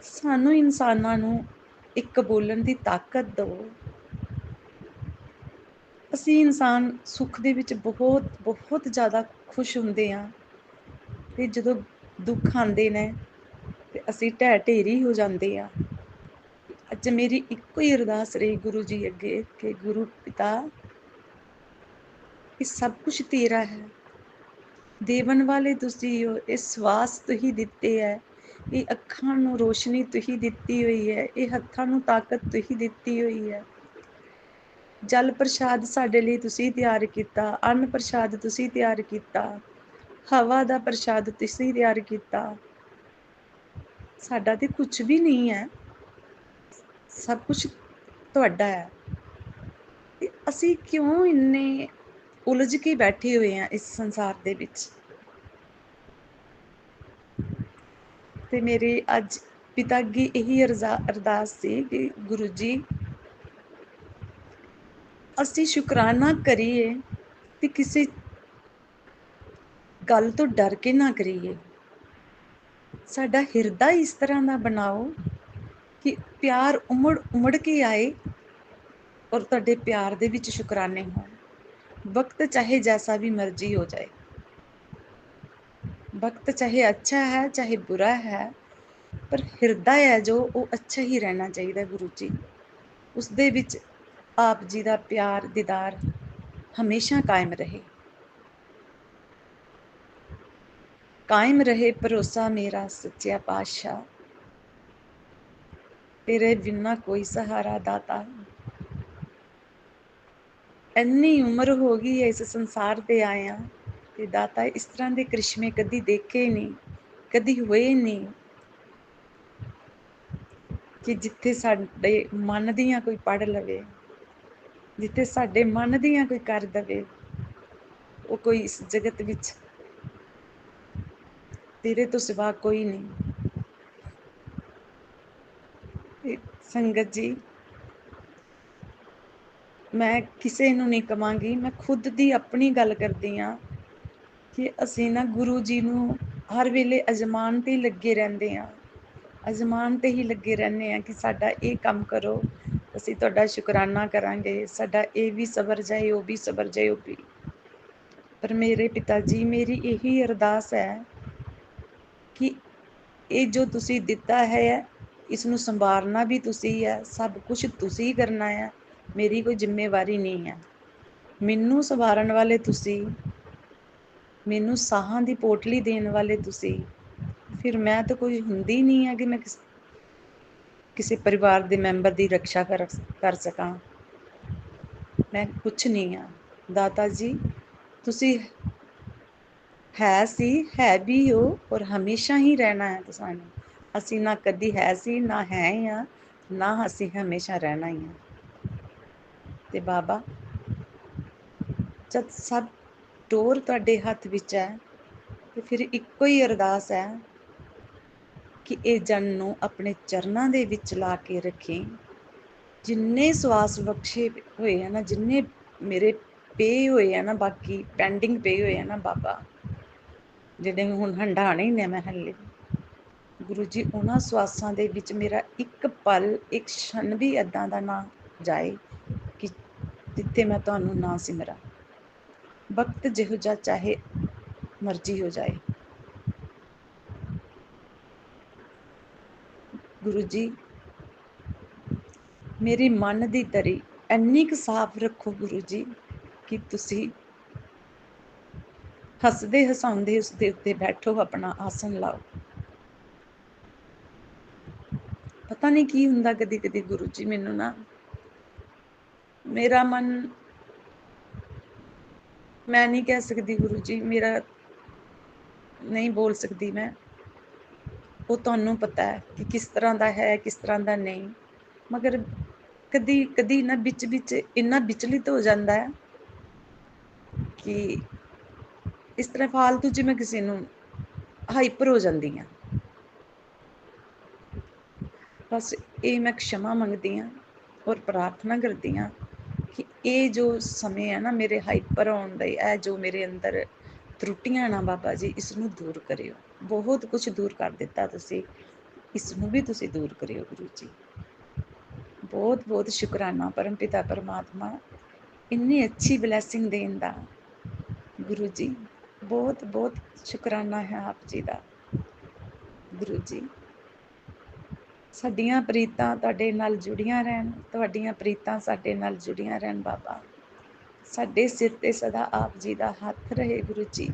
D: ਸਾਨੂੰ ਇਨਸਾਨਾਂ ਨੂੰ ਇੱਕ ਬੋਲਣ ਦੀ ਤਾਕਤ ਦਿਓ। ਅਸੀਂ ਇਨਸਾਨ ਸੁੱਖ ਦੇ ਵਿੱਚ ਬਹੁਤ ਬਹੁਤ ਜ਼ਿਆਦਾ ਖੁਸ਼ ਹੁੰਦੇ ਹਾਂ, ਤੇ ਜਦੋਂ ਦੁੱਖ ਆਉਂਦੇ ਨੇ ਤੇ ਅਸੀਂ ਢਹਿ ਢੇਰੀ ਹੋ ਜਾਂਦੇ ਹਾਂ। ਅੱਜ ਮੇਰੀ ਇੱਕੋ ਹੀ ਅਰਦਾਸ ਰਹੀ ਗੁਰੂ ਜੀ ਅੱਗੇ ਕਿ ਗੁਰੂ ਪਿਤਾ, ਇਹ ਸਭ ਕੁਝ ਤੇਰਾ ਹੈ, ਦੇਵਨ ਵਾਲੇ ਤੁਸੀਂ ਹੋ। ਇਹ ਸਵਾਸ ਤੁਸੀਂ ਦਿੱਤੇ ਹੈ, ਇਹ ਅੱਖਾਂ ਨੂੰ ਰੋਸ਼ਨੀ ਤੁਸੀਂ ਦਿੱਤੀ ਹੋਈ ਹੈ, ਇਹ ਹੱਥਾਂ ਨੂੰ ਤਾਕਤ ਤੁਸੀਂ ਦਿੱਤੀ ਹੋਈ ਹੈ। ਜਲ ਪ੍ਰਸ਼ਾਦ ਸਾਡੇ ਲਈ ਤੁਸੀਂ ਤਿਆਰ ਕੀਤਾ, ਅੰਨ ਪ੍ਰਸ਼ਾਦ ਤੁਸੀਂ ਤਿਆਰ ਕੀਤਾ, ਹਵਾ ਦਾ ਪ੍ਰਸ਼ਾਦ ਤੁਸੀਂ ਤਿਆਰ ਕੀਤਾ। ਸਾਡਾ ਤੇ ਕੁਝ ਵੀ ਨਹੀਂ ਹੈ, ਸਭ ਕੁਝ ਤੁਹਾਡਾ ਹੈ। ਤੇ ਅਸੀਂ ਕਿਉਂ ਇੰਨੇ ਉਲਝ ਕੇ ਬੈਠੇ ਹੋਏ ਹਾਂ ਇਸ ਸੰਸਾਰ ਦੇ ਵਿੱਚ। ਤੇ ਮੇਰੇ ਅੱਜ ਪਿਤਾ ਅੱਗੇ ਇਹੀ ਅਰਦਾਸ ਸੀ ਕਿ ਗੁਰੂ ਜੀ, ਅਸੀਂ ਸ਼ੁਕਰਾਨਾ ਕਰੀਏ ਤੇ ਕਿਸੇ ਗੱਲ ਤੋਂ ਡਰ ਕੇ ਨਾ ਕਰੀਏ। ਸਾਡਾ ਹਿਰਦਾ ਇਸ ਤਰ੍ਹਾਂ ਦਾ ਬਣਾਓ ਕਿ ਪਿਆਰ ਉਮੜ ਉਮੜ ਕੇ ਆਏ ਔਰ ਤੁਹਾਡੇ ਪਿਆਰ ਦੇ ਵਿੱਚ ਸ਼ੁਕਰਾਨੇ ਹੋਣ। ਵਕਤ ਚਾਹੇ ਜੈਸਾ ਵੀ ਮਰਜ਼ੀ ਹੋ ਜਾਏ, ਵਕਤ ਚਾਹੇ ਅੱਛਾ ਹੈ ਚਾਹੇ ਬੁਰਾ ਹੈ, ਪਰ ਹਿਰਦਾ ਹੈ ਜੋ ਉਹ ਅੱਛਾ ਹੀ ਰਹਿਣਾ ਚਾਹੀਦਾ ਗੁਰੂ ਜੀ। ਉਸ ਦੇ ਵਿੱਚ ਆਪ ਜੀ ਦਾ ਪਿਆਰ ਦੀਦਾਰ ਹਮੇਸ਼ਾ ਕਾਇਮ ਰਹੇ। ਕਾਇਮ ਰਹੇ ਭਰੋਸਾ ਮੇਰਾ ਸੱਚਿਆ ਪਾਤਸ਼ਾਹ, ਤੇਰੇ ਬਿਨਾਂ ਕੋਈ ਸਹਾਰਾ ਦਾਤਾ। ਇੰਨੀ ਉਮਰ ਹੋ ਗਈ ਹੈ ਇਸ ਸੰਸਾਰ ਤੇ ਆਇਆ, ਤੇ ਦਾਤਾ ਇਸ ਤਰ੍ਹਾਂ ਦੇ ਕ੍ਰਿਸ਼ਮੇ ਕਦੀ ਦੇਖੇ ਨਹੀਂ, ਕਦੀ ਹੋਏ ਨਹੀਂ ਕਿ ਜਿੱਥੇ ਸਾਡੇ ਮਨ ਦੀਆਂ ਕੋਈ ਪੜ੍ਹ ਲਵੇ, ਜਿੱਥੇ ਸਾਡੇ ਮਨ ਦੀਆਂ ਕੋਈ ਕਰ ਦਵੇ। ਉਹ ਕੋਈ ਇਸ ਜਗਤ ਵਿੱਚ ਤੇਰੇ ਤੋਂ ਸਿਵਾ ਕੋਈ ਨਹੀਂ। ਤੇ ਸੰਗਤ ਜੀ, ਮੈਂ ਕਿਸੇ ਨੂੰ ਨਹੀਂ ਕਵਾਂਗੀ, ਮੈਂ ਖੁਦ ਦੀ ਆਪਣੀ ਗੱਲ ਕਰਦੀ ਹਾਂ ਕਿ ਅਸੀਂ ਨਾ ਗੁਰੂ ਜੀ ਨੂੰ ਹਰ ਵੇਲੇ ਅਜ਼ਮਾਨ ਤੇ ਲੱਗੇ ਰਹਿੰਦੇ ਹਾਂ, ਅਜ਼ਮਾਨ ਤੇ ਹੀ ਲੱਗੇ ਰਹਿੰਦੇ ਹਾਂ ਕਿ ਸਾਡਾ ਇਹ ਕੰਮ ਕਰੋ, ਅਸੀਂ ਤੁਹਾਡਾ ਸ਼ੁਕਰਾਨਾ ਕਰਾਂਗੇ, ਸਾਡਾ ਇਹ ਵੀ ਸਬਰ ਜਾਏ, ਉਹ ਵੀ ਸਬਰ ਜਾਏ, ਉਹ ਵੀ। ਪਰ ਮੇਰੇ ਪਿਤਾ ਜੀ, ਮੇਰੀ ਇਹੀ ਅਰਦਾਸ ਹੈ ਕਿ ਇਹ ਜੋ ਤੁਸੀਂ ਦਿੱਤਾ ਹੈ, ਇਸ ਨੂੰ ਸੰਭਾਲਣਾ ਵੀ ਤੁਸੀਂ ਹੈ, ਸਭ ਕੁਝ ਤੁਸੀਂ ਕਰਨਾ ਹੈ, ਮੇਰੀ ਕੋਈ ਜ਼ਿੰਮੇਵਾਰੀ ਨਹੀਂ ਹੈ। ਮੈਨੂੰ ਸੰਵਾਰਨ ਵਾਲੇ ਤੁਸੀਂ, ਮੈਨੂੰ ਸਾਹਾਂ ਦੀ ਪੋਟਲੀ ਦੇਣ ਵਾਲੇ ਤੁਸੀਂ, ਫਿਰ ਮੈਂ ਤਾਂ ਕੋਈ ਹੁੰਦੀ ਨਹੀਂ ਹੈ ਕਿ ਮੈਂ ਕਿਸੇ ਪਰਿਵਾਰ ਦੇ ਮੈਂਬਰ ਦੀ ਰੱਖਿਆ ਕਰ ਸਕਾਂ। ਮੈਂ ਕੁਛ ਨਹੀਂ ਹਾਂ। ਦਾਤਾ ਜੀ, ਤੁਸੀਂ ਹੈ ਸੀ, ਹੈ ਵੀ ਹੋ, ਔਰ ਹਮੇਸ਼ਾ ਹੀ ਰਹਿਣਾ ਹੈ ਸਾਨੂੰ। ਅਸੀਂ ਨਾ ਕਦੀ ਹੈ ਸੀ, ਨਾ ਹੈ ਹਾਂ, ਨਾ ਅਸੀਂ ਹਮੇਸ਼ਾ ਰਹਿਣਾ ਹੀ ਹਾਂ। ਤੇ ਬਾਬਾ, ਜਦ ਸਭ ਟੋਰ ਤੁਹਾਡੇ ਹੱਥ ਵਿੱਚ ਹੈ, ਤੇ ਫਿਰ ਇੱਕੋ ਹੀ ਅਰਦਾਸ ਹੈ ਕਿ ਇਹ ਜਨ ਨੂੰ ਆਪਣੇ ਚਰਨਾਂ ਦੇ ਵਿੱਚ ਲਾ ਕੇ ਰੱਖੇ। ਜਿੰਨੇ ਸਵਾਸ ਬਖਸ਼ੇ ਹੋਏ ਆ ਨਾ, ਜਿੰਨੇ ਮੇਰੇ ਪਏ ਹੋਏ ਆ ਨਾ, ਬਾਕੀ ਪੈਂਡਿੰਗ ਪਏ ਹੋਏ ਆ ਨਾ ਬਾਬਾ, ਜਿਹੜੇ ਹੁਣ ਹੰਢਾਣੇ ਨੇ ਮੈਂ ਹਲੇ, ਗੁਰੂ ਜੀ ਉਹਨਾਂ ਸਵਾਸਾਂ ਦੇ ਵਿੱਚ ਮੇਰਾ ਇੱਕ ਪਲ, ਇੱਕ ਛਣ ਵੀ ਏਦਾਂ ਦਾ ਨਾ ਜਾਏ ਕਿ ਜਿੱਥੇ ਮੈਂ ਤੁਹਾਨੂੰ ਨਾ ਸਿਮਰਾਂ। ਵਕਤ ਜਿਹੋ ਜਿਹਾ ਚਾਹੇ ਮਰਜ਼ੀ ਹੋ ਜਾਏ, ਗੁਰੂ ਜੀ ਮੇਰੀ ਮਨ ਦੀ ਤਰੀ ਇੰਨੀ ਕੁ ਸਾਫ਼ ਰੱਖੋ ਗੁਰੂ ਜੀ ਕਿ ਤੁਸੀਂ ਹੱਸਦੇ ਹਸਾਉਂਦੇ ਉਸ ਦੇ ਉੱਤੇ ਬੈਠੋ, ਆਪਣਾ ਆਸਣ ਲਾਓ। ਪਤਾ ਨਹੀਂ ਕੀ ਹੁੰਦਾ ਕਦੀ ਕਦੀ ਗੁਰੂ ਜੀ, ਮੈਨੂੰ ਨਾ ਮੇਰਾ ਮਨ, ਮੈਂ ਨਹੀਂ ਕਹਿ ਸਕਦੀ ਗੁਰੂ ਜੀ, ਮੇਰਾ ਨਹੀਂ ਬੋਲ ਸਕਦੀ ਮੈਂ, ਉਹ ਤੁਹਾਨੂੰ ਪਤਾ ਹੈ ਕਿ ਕਿਸ ਤਰ੍ਹਾਂ ਦਾ ਹੈ, ਕਿਸ ਤਰ੍ਹਾਂ ਦਾ ਨਹੀਂ। ਮਗਰ ਕਦੀ ਕਦੀ ਨਾ ਵਿੱਚ ਵਿੱਚ ਇੰਨਾ ਵਿਚਲਿਤ ਹੋ ਜਾਂਦਾ ਹੈ ਕਿ ਇਸ ਤਰ੍ਹਾਂ ਫਾਲਤੂ 'ਚ ਮੈਂ ਕਿਸੇ ਨੂੰ ਹਾਈਪਰ ਹੋ ਜਾਂਦੀ ਹਾਂ। ਬਸ ਇਹ ਮੈਂ ਖਿਮਾ ਮੰਗਦੀ ਹਾਂ ਔਰ ਪ੍ਰਾਰਥਨਾ ਕਰਦੀ ਹਾਂ ਕਿ ਇਹ ਜੋ ਸਮੇਂ ਹੈ ਨਾ ਮੇਰੇ ਹਾਈਪਰ ਹੋਣ ਦਾ, ਇਹ ਜੋ ਮੇਰੇ ਅੰਦਰ ਤਰੁੱਟੀਆਂ ਨਾ ਬਾਬਾ ਜੀ ਇਸ ਨੂੰ ਦੂਰ ਕਰਿਓ। ਬਹੁਤ ਕੁਝ ਦੂਰ ਕਰ ਦਿੱਤਾ ਤੁਸੀਂ, ਇਸ ਨੂੰ ਵੀ ਤੁਸੀਂ ਦੂਰ ਕਰਿਓ ਗੁਰੂ ਜੀ। ਬਹੁਤ ਬਹੁਤ ਸ਼ੁਕਰਾਨਾ ਪਰਮ ਪਿਤਾ ਪਰਮਾਤਮਾ, ਇੰਨੀ ਅੱਛੀ ਬਲੈਸਿੰਗ ਦੇਣ ਦਾ। ਗੁਰੂ ਜੀ ਬਹੁਤ ਬਹੁਤ ਸ਼ੁਕਰਾਨਾ ਹੈ ਆਪ ਜੀ ਦਾ। ਗੁਰੂ ਜੀ ਸਾਡੀਆਂ ਪ੍ਰੀਤਾਂ ਤੁਹਾਡੇ ਨਾਲ ਜੁੜੀਆਂ ਰਹਿਣ, ਤੁਹਾਡੀਆਂ ਪ੍ਰੀਤਾਂ ਸਾਡੇ ਨਾਲ ਜੁੜੀਆਂ ਰਹਿਣ ਬਾਬਾ। ਸਾਡੇ ਸਿਰ ਤੇ ਸਦਾ ਆਪ ਜੀ ਦਾ ਹੱਥ ਰਹੇ ਗੁਰੂ ਜੀ,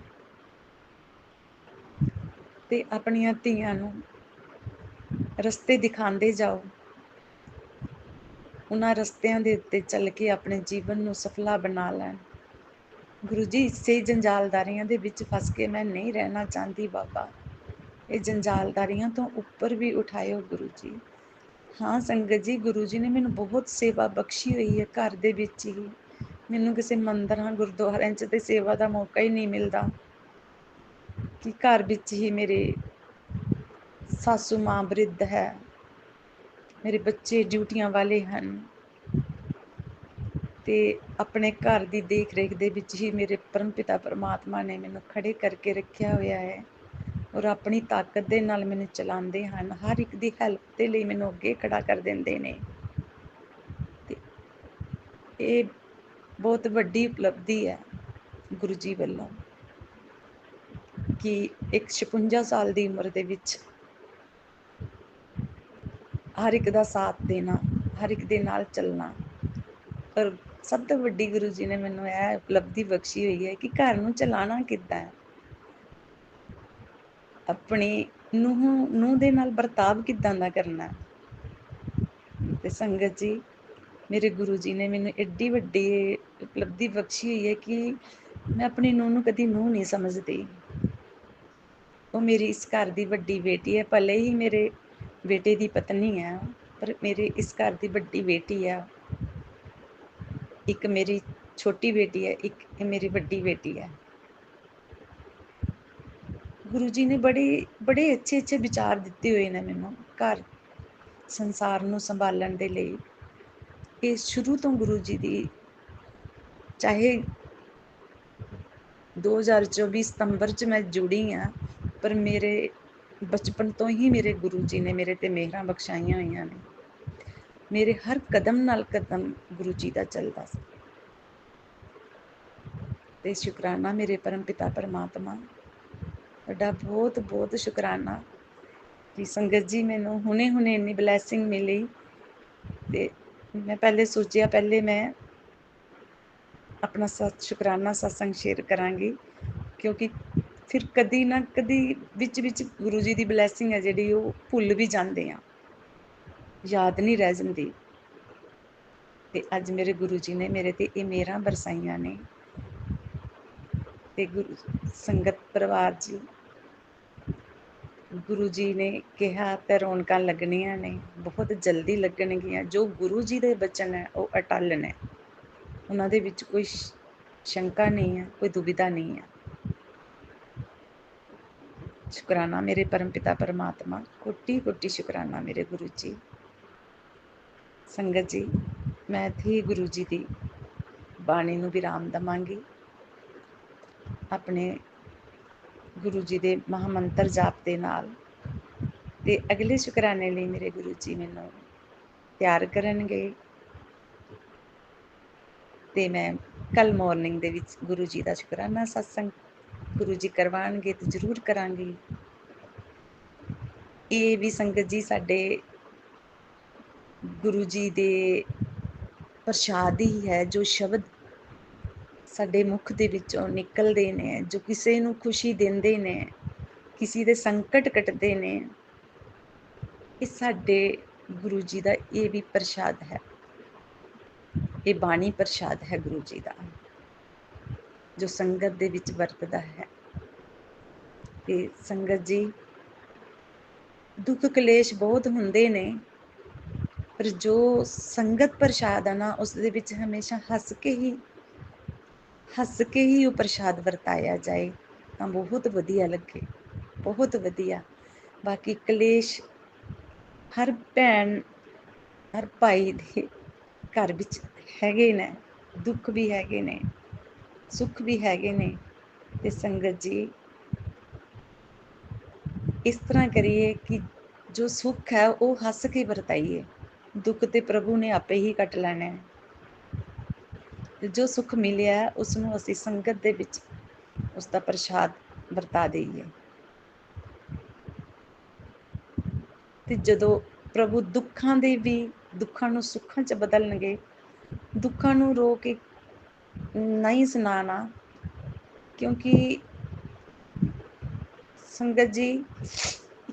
D: ਤੇ ਆਪਣੀਆਂ ਧੀਆਂ ਨੂੰ ਰਸਤੇ ਦਿਖਾਉਂਦੇ ਜਾਓ। ਉਹਨਾਂ ਰਸਤਿਆਂ ਦੇ ਉੱਤੇ ਚੱਲ ਕੇ ਆਪਣੇ ਜੀਵਨ ਨੂੰ ਸਫਲਾ ਬਣਾ ਲੈਣ। ਗੁਰੂ ਜੀ ਇਸੇ ਜੰਜਾਲਦਾਰੀਆਂ ਦੇ ਵਿੱਚ ਫਸ ਕੇ ਮੈਂ ਨਹੀਂ ਰਹਿਣਾ ਚਾਹੁੰਦੀ ਬਾਬਾ। ਇਹ ਜੰਜਾਲਦਾਰੀਆਂ ਤੋਂ ਉੱਪਰ ਵੀ ਉਠਾਇਓ ਗੁਰੂ ਜੀ। ਹਾਂ ਸੰਗਤ ਜੀ, ਗੁਰੂ ਜੀ ਨੇ ਮੈਨੂੰ ਬਹੁਤ ਸੇਵਾ ਬਖਸ਼ੀ ਹੋਈ ਹੈ। ਘਰ ਦੇ ਵਿੱਚ ਹੀ ਮੈਨੂੰ ਕਿਸੇ ਮੰਦਿਰਾਂ ਗੁਰਦੁਆਰਿਆਂ 'ਚ ਤੇ ਸੇਵਾ ਦਾ ਮੌਕਾ ਹੀ ਨਹੀਂ ਮਿਲਦਾ, ਕਿ ਘਰ ਵਿੱਚ ਹੀ ਮੇਰੇ ਸਾਸੂ ਮਾਂ ਬ੍ਰਿਧ ਹੈ, ਮੇਰੇ ਬੱਚੇ ਡਿਊਟੀਆਂ ਵਾਲੇ ਹਨ, ਤੇ ਆਪਣੇ ਘਰ ਦੀ ਦੇਖ ਰੇਖ ਦੇ ਵਿੱਚ ਹੀ ਮੇਰੇ ਪਰਮ ਪਿਤਾ ਪਰਮਾਤਮਾ ਨੇ ਮੈਨੂੰ ਖੜੇ ਕਰਕੇ ਰੱਖਿਆ ਹੋਇਆ ਹੈ, ਔਰ ਆਪਣੀ ਤਾਕਤ ਦੇ ਨਾਲ ਮੈਨੂੰ ਚਲਾਉਂਦੇ ਹਨ। ਹਰ ਇੱਕ ਦੀ ਹੈਲਪ ਦੇ ਲਈ ਮੈਨੂੰ ਅੱਗੇ ਖੜਾ ਕਰ ਦਿੰਦੇ ਨੇ। ਤੇ ਇਹ ਬਹੁਤ ਵੱਡੀ ਉਪਲਬਧੀ ਹੈ ਗੁਰੂ ਜੀ ਵੱਲੋਂ, ਕਿ ਇੱਕ 56 ਸਾਲ ਦੀ ਉਮਰ ਦੇ ਵਿੱਚ ਹਰ ਇੱਕ ਦਾ ਸਾਥ ਦੇਣਾ, ਹਰ ਇੱਕ ਦੇ ਨਾਲ ਚੱਲਣਾ। ਪਰ ਸਭ ਤੋਂ ਵੱਡੀ ਗੁਰੂ ਜੀ ਨੇ ਮੈਨੂੰ ਇਹ ਉਪਲਬਧੀ ਬਖਸ਼ੀ ਹੋਈ ਹੈ ਕਿ ਘਰ ਨੂੰ ਚਲਾਉਣਾ ਕਿੱਦਾਂ ਹੈ, ਆਪਣੀ ਨੂੰਹ ਦੇ ਨਾਲ ਵਰਤਾਵ ਕਿੱਦਾਂ ਦਾ ਕਰਨਾ। ਤੇ ਸੰਗਤ ਜੀ, ਮੇਰੇ ਗੁਰੂ ਜੀ ਨੇ ਮੈਨੂੰ ਐਡੀ ਵੱਡੀ ਉਪਲਬਧੀ ਬਖਸ਼ੀ ਹੋਈ ਹੈ ਕਿ ਮੈਂ ਆਪਣੀ ਨੂੰਹ ਨੂੰ ਕਦੀ ਨੂੰਹ ਨਹੀਂ ਸਮਝਦੀ। ਉਹ ਮੇਰੀ ਇਸ ਘਰ ਦੀ ਵੱਡੀ ਬੇਟੀ ਹੈ, ਭਲੇ ਹੀ ਮੇਰੇ ਬੇਟੇ ਦੀ ਪਤਨੀ ਹੈ, ਪਰ ਮੇਰੇ ਇਸ ਘਰ ਦੀ ਵੱਡੀ ਬੇਟੀ ਹੈ। ਇੱਕ ਮੇਰੀ ਛੋਟੀ ਬੇਟੀ ਹੈ, ਇੱਕ ਮੇਰੀ ਵੱਡੀ ਬੇਟੀ ਹੈ। ਗੁਰੂ ਜੀ ਨੇ ਬੜੇ ਅੱਛੇ ਅੱਛੇ ਵਿਚਾਰ ਦਿੱਤੇ ਹੋਏ ਨੇ ਮੈਨੂੰ ਘਰ ਸੰਸਾਰ ਨੂੰ ਸੰਭਾਲਣ ਦੇ ਲਈ। ਇਹ ਸ਼ੁਰੂ ਤੋਂ ਗੁਰੂ ਜੀ ਦੀ, ਚਾਹੇ 2024 ਸਤੰਬਰ 'ਚ ਮੈਂ ਜੁੜੀ ਹਾਂ, ਪਰ ਮੇਰੇ ਬਚਪਨ ਤੋਂ ਹੀ ਮੇਰੇ ਗੁਰੂ ਜੀ ਨੇ ਮੇਰੇ ਤੇ ਮਿਹਰਾਂ ਬਖਸ਼ਾਈਆਂ ਹੋਈਆਂ ਨੇ। ਮੇਰੇ ਹਰ ਕਦਮ ਨਾਲ ਕਦਮ ਗੁਰੂ ਜੀ ਦਾ ਚੱਲਦਾ ਸੀ। ਤੇ ਸ਼ੁਕਰਾਨਾ ਮੇਰੇ ਪਰਮ ਪਿਤਾ ਪਰਮਾਤਮਾ, ਤੁਹਾਡਾ ਬਹੁਤ ਬਹੁਤ ਸ਼ੁਕਰਾਨਾ ਕਿ ਸੰਗਤ ਜੀ ਮੈਨੂੰ ਹੁਣੇ ਇੰਨੀ ਬਲੈਸਿੰਗ ਮਿਲੀ। ਤੇ ਮੈਂ ਪਹਿਲੇ ਸੋਚਿਆ ਪਹਿਲੇ ਮੈਂ ਆਪਣਾ ਸ਼ੁਕਰਾਨਾ ਸਤਸੰਗ ਸ਼ੇਅਰ ਕਰਾਂਗੀ, ਕਿਉਂਕਿ ਫਿਰ ਕਦੀ ਨਾ ਕਦੀ ਵਿੱਚ ਗੁਰੂ ਜੀ ਦੀ ਬਲੈਸਿੰਗ ਹੈ ਜਿਹੜੀ ਉਹ ਭੁੱਲ ਵੀ ਜਾਂਦੇ ਆ, ਯਾਦ ਨਹੀਂ ਰਹਿ ਜਾਂਦੀ। ਤੇ ਅੱਜ ਮੇਰੇ ਗੁਰੂ ਜੀ ਨੇ ਮੇਰੇ ਤੇ ਇਹ ਮਿਹਰਾਂ ਬਰਸਾਈਆਂ ਨੇ। ਤੇ ਗੁਰੂ ਸੰਗਤ ਪਰਿਵਾਰ ਜੀ, ਗੁਰੂ ਜੀ ਨੇ ਕਿਹਾ ਤੇ ਰੌਣਕਾਂ ਲੱਗਣੀਆਂ ਨੇ, ਬਹੁਤ ਜਲਦੀ ਲੱਗਣਗੀਆਂ। ਜੋ ਗੁਰੂ ਜੀ ਦੇ ਬਚਨ ਹੈ ਉਹ ਅਟੱਲ ਨੇ, ਉਹਨਾਂ ਦੇ ਵਿੱਚ ਕੋਈ ਸ਼ੰਕਾ ਨਹੀਂ ਹੈ, ਕੋਈ ਦੁਬਿਧਾ ਨਹੀਂ ਹੈ। ਸ਼ੁਕਰਾਨਾ ਮੇਰੇ ਪਰਮ ਪਿਤਾ ਪਰਮਾਤਮਾ, ਕੋਟੀ ਕੋਟੀ ਸ਼ੁਕਰਾਨਾ ਮੇਰੇ ਗੁਰੂ ਜੀ। ਸੰਗਤ ਜੀ, ਮੈਂ ਇੱਥੇ ਗੁਰੂ ਜੀ ਦੀ ਬਾਣੀ ਨੂੰ ਵਿਰਾਮ ਦੇਵਾਂਗੀ। ਆਪਣੇ ਗੁਰੂ ਜੀ ਦੇ ਮਹਾਮੰਤਰ ਜਾਪ ਦੇ ਨਾਲ, ਤੇ ਅਗਲੇ ਸ਼ੁਕਰਾਨੇ ਲਈ ਮੇਰੇ ਗੁਰੂ ਜੀ ਮੈਨੂੰ ਤਿਆਰ ਕਰਨਗੇ। ਤੇ ਮੈਂ ਕੱਲ ਮਾਰਨਿੰਗ ਦੇ ਵਿੱਚ ਗੁਰੂ ਜੀ ਦਾ ਸ਼ੁਕਰਾਨਾ ਸਤਸੰਗ ਗੁਰੂ ਜੀ ਕਰਵਾਉਣਗੇ ਤੇ ਜ਼ਰੂਰ ਕਰਾਂਗੀ। ਇਹ ਵੀ ਸੰਗਤ ਜੀ ਸਾਡੇ ਗੁਰੂ ਜੀ ਦੇ ਪ੍ਰਸ਼ਾਦ ਹੀ ਹੈ, ਜੋ ਸ਼ਬਦ ਸਾਡੇ ਮੁਖ ਦੇ ਵਿੱਚੋਂ ਨਿਕਲਦੇ ਨੇ, ਜੋ ਕਿਸੇ ਨੂੰ ਖੁਸ਼ੀ ਦਿੰਦੇ ਨੇ, ਕਿਸੇ ਦੇ ਸੰਕਟ ਕੱਟਦੇ ਨੇ। ਇਹ ਸਾਡੇ ਗੁਰੂ ਜੀ ਦਾ ਇਹ ਵੀ ਪ੍ਰਸ਼ਾਦ ਹੈ। ਇਹ ਬਾਣੀ ਪ੍ਰਸ਼ਾਦ ਹੈ ਗੁਰੂ ਜੀ ਦਾ, ਜੋ ਸੰਗਤ ਦੇ ਵਿੱਚ ਵਰਤਦਾ ਹੈ। ਤੇ ਸੰਗਤ ਜੀ, ਦੁੱਖ ਕਲੇਸ਼ ਬਹੁਤ ਹੁੰਦੇ ਨੇ, ਪਰ ਜੋ ਸੰਗਤ ਪ੍ਰਸ਼ਾਦ ਹੈ ਨਾ, ਉਸ ਦੇ ਵਿੱਚ ਹਮੇਸ਼ਾ ਹੱਸ ਕੇ ਹੀ ਉਹ ਪ੍ਰਸ਼ਾਦ ਵਰਤਾਇਆ ਜਾਏ ਤਾਂ ਬਹੁਤ ਵਧੀਆ ਲੱਗੇ, ਬਹੁਤ ਵਧੀਆ। ਬਾਕੀ ਕਲੇਸ਼ ਹਰ ਭੈਣ ਹਰ ਭਾਈ ਦੇ ਘਰ ਵਿੱਚ ਹੈਗੇ ਨੇ, ਦੁੱਖ ਵੀ ਹੈਗੇ ਨੇ, ਸੁੱਖ ਵੀ ਹੈਗੇ ਨੇ, ਤੇ ਸੰਗਤ ਜੀ ਇਸ ਤਰ੍ਹਾਂ ਕਰੀਏ ਕਿ ਜੋ ਸੁੱਖ ਹੈ ਉਹ ਹੱਸ ਕੇ ਵਰਤਾਈਏ, ਦੁੱਖ ਤੇ ਪ੍ਰਭੂ ਨੇ ਆਪੇ ਹੀ ਕੱਟ ਲੈਣਾ ਹੈ। ਤੇ ਜੋ ਸੁੱਖ ਮਿਲਿਆ ਉਸ ਨੂੰ ਅਸੀਂ ਸੰਗਤ ਦੇ ਵਿੱਚ ਉਸ ਦਾ ਪ੍ਰਸ਼ਾਦ ਵਰਤਾ ਦੇਈਏ। ਤੇ ਜਦੋਂ ਪ੍ਰਭੂ ਦੁੱਖਾਂ ਨੂੰ ਸੁੱਖਾਂ 'ਚ ਬਦਲਣਗੇ, ਦੁੱਖਾਂ ਨੂੰ ਰੋ ਕੇ ਨਹੀਂ ਸੁਣਾਣਾ, ਕਿਉਂਕਿ ਸੰਗਤ ਜੀ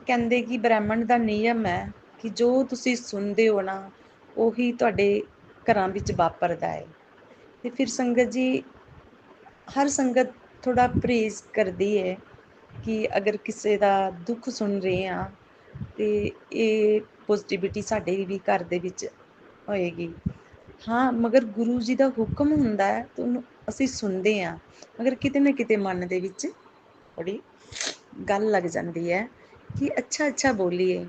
D: ਕਹਿੰਦੇ ਕਿ ਬ੍ਰਹਿਮੰਡ ਦਾ ਨਿਯਮ ਹੈ ਕਿ ਜੋ ਤੁਸੀਂ ਸੁਣਦੇ ਹੋ ਨਾ ਉਹੀ ਤੁਹਾਡੇ ਘਰਾਂ ਵਿੱਚ ਵਾਪਰਦਾ ਹੈ। ਤੇ ਫਿਰ ਸੰਗਤ ਜੀ ਹਰ ਸੰਗਤ ਥੋੜਾ ਪਰਹੇਜ਼ ਕਰਦੀ ਹੈ ਕਿ ਅਗਰ ਕਿਸੇ ਦਾ ਦੁੱਖ ਸੁਣ ਰਹੇ ਹਾਂ ਤੇ ਇਹ ਪੋਜ਼ਿਟਿਵਿਟੀ ਸਾਡੇ ਵੀ ਘਰ ਦੇ ਵਿੱਚ ਹੋਏਗੀ। ਹਾਂ, ਮਗਰ ਗੁਰੂ ਜੀ ਦਾ ਹੁਕਮ ਹੁੰਦਾ ਹੈ ਤਾਂ ਉਹਨੂੰ ਅਸੀਂ ਸੁਣਦੇ ਹਾਂ, ਮਗਰ ਕਿਤੇ ਨਾ ਕਿਤੇ ਮਨ ਦੇ ਵਿੱਚ ਥੋੜੀ ਗੱਲ ਲੱਗ ਜਾਂਦੀ ਹੈ ਕਿ ਅੱਛਾ ਬੋਲੀਏ,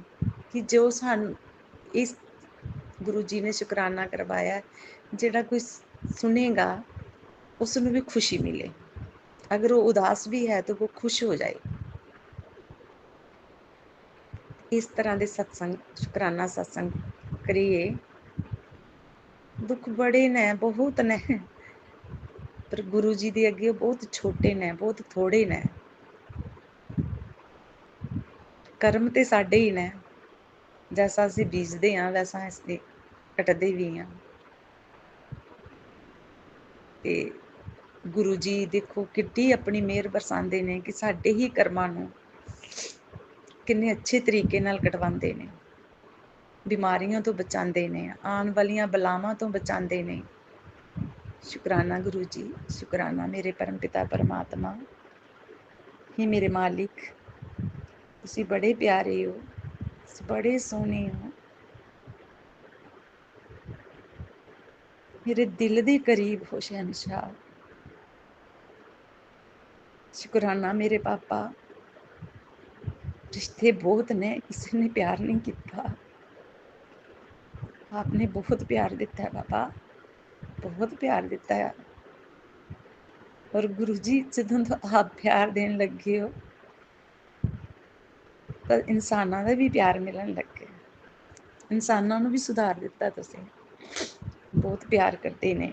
D: ਕਿ ਜੋ ਸਾਨੂੰ ਇਸ ਗੁਰੂ ਜੀ ਨੇ ਸ਼ੁਕਰਾਨਾ ਕਰਵਾਇਆ, ਜਿਹੜਾ ਕੋਈ ਸੁਣੇਗਾ ਉਸ ਨੂੰ ਵੀ ਖੁਸ਼ੀ ਮਿਲੇ, ਅਗਰ ਉਹ ਉਦਾਸ ਵੀ ਹੈ ਤਾਂ ਉਹ ਖੁਸ਼ ਹੋ ਜਾਏ। ਇਸ ਤਰ੍ਹਾਂ ਦੇ ਸਤਸੰਗ, ਸ਼ੁਕਰਾਨਾ ਸਤਸੰਗ ਕਰੀਏ। ਦੁੱਖ ਬੜੇ ਨੇ, ਬਹੁਤ ਨੇ, ਪਰ ਗੁਰੂ ਜੀ ਦੇ ਅੱਗੇ ਬਹੁਤ ਛੋਟੇ ਨੇ, ਬਹੁਤ ਥੋੜੇ ਨੇ। ਕਰਮ ਤੇ ਸਾਡੇ ਹੀ ਨੇ, ਜੈਸਾ ਅਸੀਂ ਬੀਜਦੇ ਹਾਂ ਵੈਸਾ ਅਸੀਂ ਕੱਟਦੇ ਵੀ ਹਾਂ। ਤੇ ਗੁਰੂ ਜੀ ਦੇਖੋ ਕਿੱਡੀ ਆਪਣੀ ਮਿਹਰ ਬਰਸਾਉਂਦੇ ਨੇ ਕਿ ਸਾਡੇ ਹੀ ਕਰਮਾਂ ਨੂੰ ਕਿੰਨੇ ਅੱਛੇ ਤਰੀਕੇ ਨਾਲ ਕਟਵਾਉਂਦੇ ਨੇ, ਬਿਮਾਰੀਆਂ ਤੋਂ ਬਚਾਉਂਦੇ ਨੇ, ਆਉਣ ਵਾਲੀਆਂ ਬਲਾਵਾਂ ਤੋਂ ਬਚਾਉਂਦੇ ਨੇ। ਸ਼ੁਕਰਾਨਾ ਗੁਰੂ ਜੀ, ਸ਼ੁਕਰਾਨਾ ਮੇਰੇ ਪਰਮ ਪਿਤਾ ਪਰਮਾਤਮਾ, ਹੀ ਮੇਰੇ ਮਾਲਿਕ, ਤੁਸੀਂ ਬੜੇ ਪਿਆਰੇ ਹੋ, ਬੜੇ ਸੋਹਣੇ ਹੋ, ਮੇਰੇ ਦਿਲ ਦੇ ਕਰੀਬ ਹੋ ਸ਼ਹਿਨਸ਼ਾਹ। ਸ਼ੁਕਰਾਨਾ ਮੇਰੇ ਪਾਪਾ, ਰਿਸ਼ਤੇ ਬਹੁਤ ਨੇ, ਕਿਸੇ ਨੇ ਪਿਆਰ ਨਹੀਂ ਕੀਤਾ, आपने बहुत प्यार दिता है बाबा, बहुत प्यार दिता है। और गुरु जी जदों तो आप प्यार देन लगे हो तो इंसानां दा भी प्यार मिलन लग गया, इंसानां नूं भी सुधार दिता, तुसीं बहुत प्यार करते ने।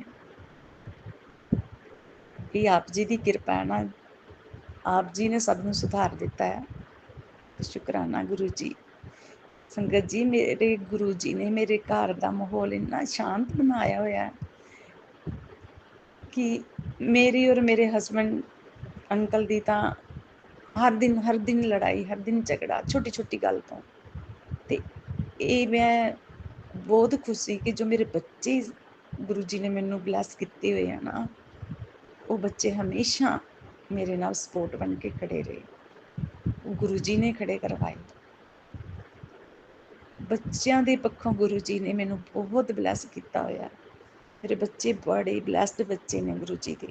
D: ये आप जी की कृपा है ना, आप जी ने सब नूं सुधार दिता है। शुकराना गुरु जी। संगत जी मेरे गुरु जी ने मेरे घर का माहौल इन्ना शांत बनाया होया है कि मेरी और मेरे हसबैंड अंकल दी तां हर दिन लड़ाई, हर दिन झगड़ा, छोटी छोटी गल तो। ते ये मैं बहुत खुशी कि जो मेरे बच्चे गुरु जी ने मैनू ब्लैस किए हुए हैं ना, वो बच्चे हमेशा मेरे नाल सपोर्ट बन के खड़े रहे, गुरु जी ने खड़े करवाए। बच्चों के पक्षों गुरु जी ने मैनू बहुत ब्लैस किया होया, मेरे बच्चे बड़े ब्लैसड बच्चे ने गुरु जी के।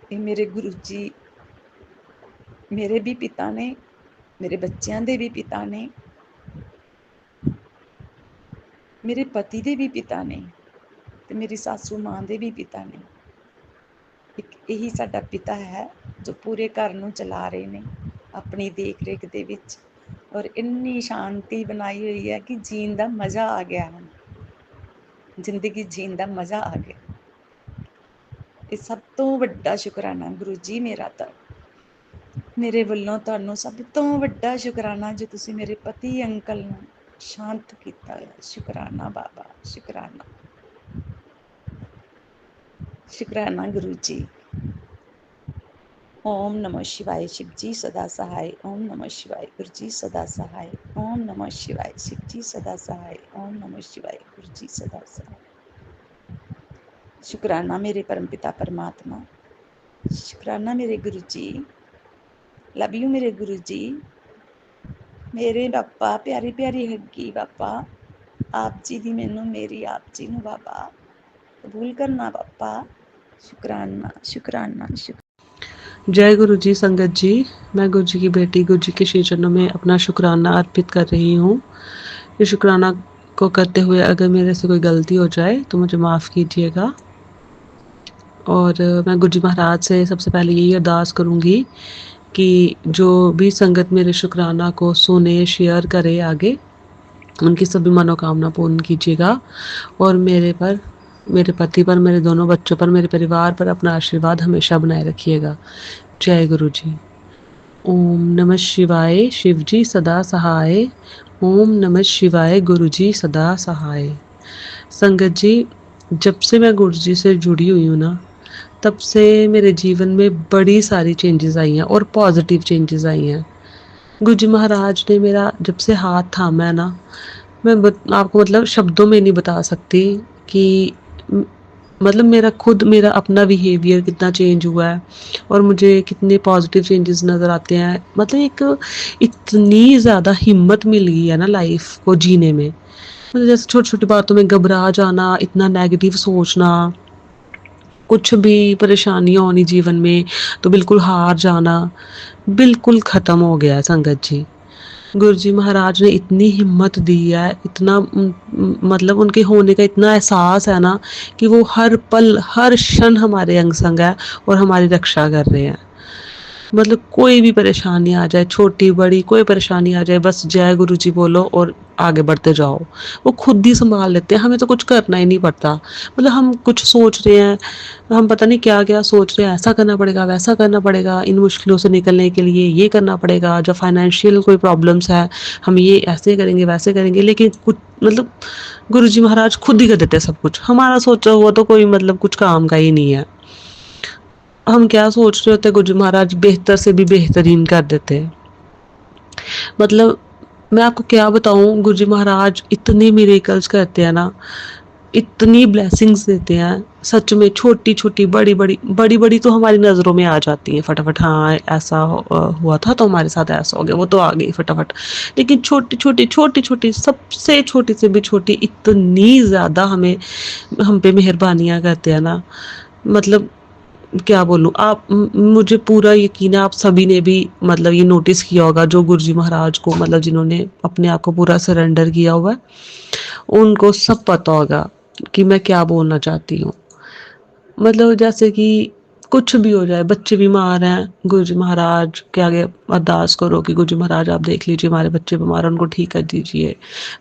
D: ये मेरे गुरु जी मेरे भी पिता ने, मेरे बच्चों के भी पिता ने, मेरे पति के भी पिता ने, ते मेरी सासू माँ के भी पिता ने। एक यही साडा पिता है जो पूरे घर नूं चला रहे ने अपनी देख रेख दे विच, और इन्नी शांति बनाई हुई है कि जीन का मज़ा आ गया है, जिंदगी जीन का मज़ा आ गया। ये सब तो वड्डा शुकराना गुरु जी मेरा, तो मेरे वल्लों तुहानूं सब तो वड्डा शुकराना जो तुसीं मेरे पति अंकल नूं शांत किया है। शुकराना बाबा, शुकराना, शुकराना गुरु जी। ओम नमः शिवाय, शिव जी सदा सहाय। ओम नमः शिवाय, गुरु जी सदा सहाय। ओम नमः शिवाय, शिव जी सदा सहाय। ओम नमः शिवाय, गुरु जी सदा सहाय। शुकराना मेरे परमपिता परमात्मा, शुकराना मेरे गुरु जी, लव यू मेरे गुरु जी, मेरे बापा प्यारी प्यारी हग्गी बापा, आप जी दी मैनू मेरी आप जी नू बाबा कबूल करना बापा। शुकराना शुकराना शुकराना।
E: जय गुरु जी। संगत जी, मैं गुरु जी की बेटी गुरु जी के श्री चरणों में अपना शुक्राना अर्पित कर रही हूँ। इस शुक्राना को करते हुए अगर मेरे से कोई गलती हो जाए तो मुझे माफ़ कीजिएगा। और मैं गुरु जी महाराज से सबसे पहले यही अरदास करूँगी कि जो भी संगत मेरे शुक्राना को सुने, शेयर करे आगे, उनकी सभी मनोकामना पूर्ण कीजिएगा और मेरे पति पर, मेरे दोनों बच्चों पर, मेरे परिवार पर अपना आशीर्वाद हमेशा बनाए रखिएगा। जय गुरु जी। ओम नमः शिवाय, शिव जी सदा सहाय। ओम नमः शिवाय, गुरु जी सदा सहाय। संगत जी, जब से मैं गुरु जी से जुड़ी हुई हूँ ना, तब से मेरे जीवन में बड़ी सारी चेंजेस आई हैं और पॉजिटिव चेंजेस आई हैं। गुरु जी महाराज ने मेरा जब से हाथ थामा है ना, मैं आपको मतलब शब्दों में नहीं बता सकती कि मतलब मेरा अपना बिहेवियर कितना चेंज हुआ है और मुझे कितने पॉजिटिव चेंजेस नज़र आते हैं। मतलब एक इतनी ज़्यादा हिम्मत मिल गई है ना लाइफ को जीने में। मतलब जैसे छोटी छोटी बातों में घबरा जाना, इतना नेगेटिव सोचना, कुछ भी परेशानियाँ होनी जीवन में तो बिल्कुल हार जाना, बिल्कुल ख़त्म हो गया है संगत जी। गुरु जी महाराज ने इतनी हिम्मत दी है, इतना मतलब उनके होने का इतना एहसास है ना कि वो हर पल हर क्षण हमारे अंग संग है और हमारी रक्षा कर रहे हैं। मतलब कोई भी परेशानी आ जाए, छोटी बड़ी कोई परेशानी आ जाए, बस जय गुरु जी बोलो और आगे बढ़ते जाओ। वो खुद ही संभाल लेते हैं, हमें तो कुछ करना ही नहीं पड़ता। मतलब हम कुछ सोच रहे हैं, हम पता नहीं क्या क्या सोच रहे हैं, ऐसा करना पड़ेगा, वैसा करना पड़ेगा, इन मुश्किलों से निकलने के लिए ये करना पड़ेगा, जब फाइनेंशियल कोई प्रॉब्लम्स है हम ये ऐसे करेंगे वैसे करेंगे, लेकिन कुछ मतलब गुरु जी महाराज खुद ही कर देते हैं सब कुछ। हमारा सोचा हुआ तो कोई मतलब कुछ काम का ही नहीं है। हम क्या सोच रहे होते, गुरु जी महाराज बेहतर से भी बेहतरीन कर देते हैं। मतलब मैं आपको क्या बताऊं, गुरु जी महाराज इतने मिरेकल्स करते हैं ना, इतनी ब्लेसिंग्स देते हैं सच में। छोटी छोटी बड़ी बड़ी तो हमारी नज़रों में आ जाती हैं फटाफट, हाँ ऐसा हुआ था तो हमारे साथ ऐसा हो गया, वो तो आ गई फटाफट। लेकिन छोटी छोटी सबसे छोटी से भी छोटी इतनी ज़्यादा हम पे मेहरबानियाँ करते हैं ना। मतलब क्या बोलूँ, आप मुझे पूरा यकीन है आप सभी ने भी मतलब ये नोटिस किया होगा, जो गुरु जी महाराज को मतलब जिन्होंने अपने आप को पूरा सरेंडर किया हुआ है, उनको सब पता होगा कि मैं क्या बोलना चाहती हूँ। मतलब जैसे कि कुछ भी हो जाए, बच्चे बीमार हैं, गुरु जी महाराज के आगे अरदास करो कि गुरु जी महाराज आप देख लीजिए हमारे बच्चे बीमार हैं, उनको ठीक कर दीजिए।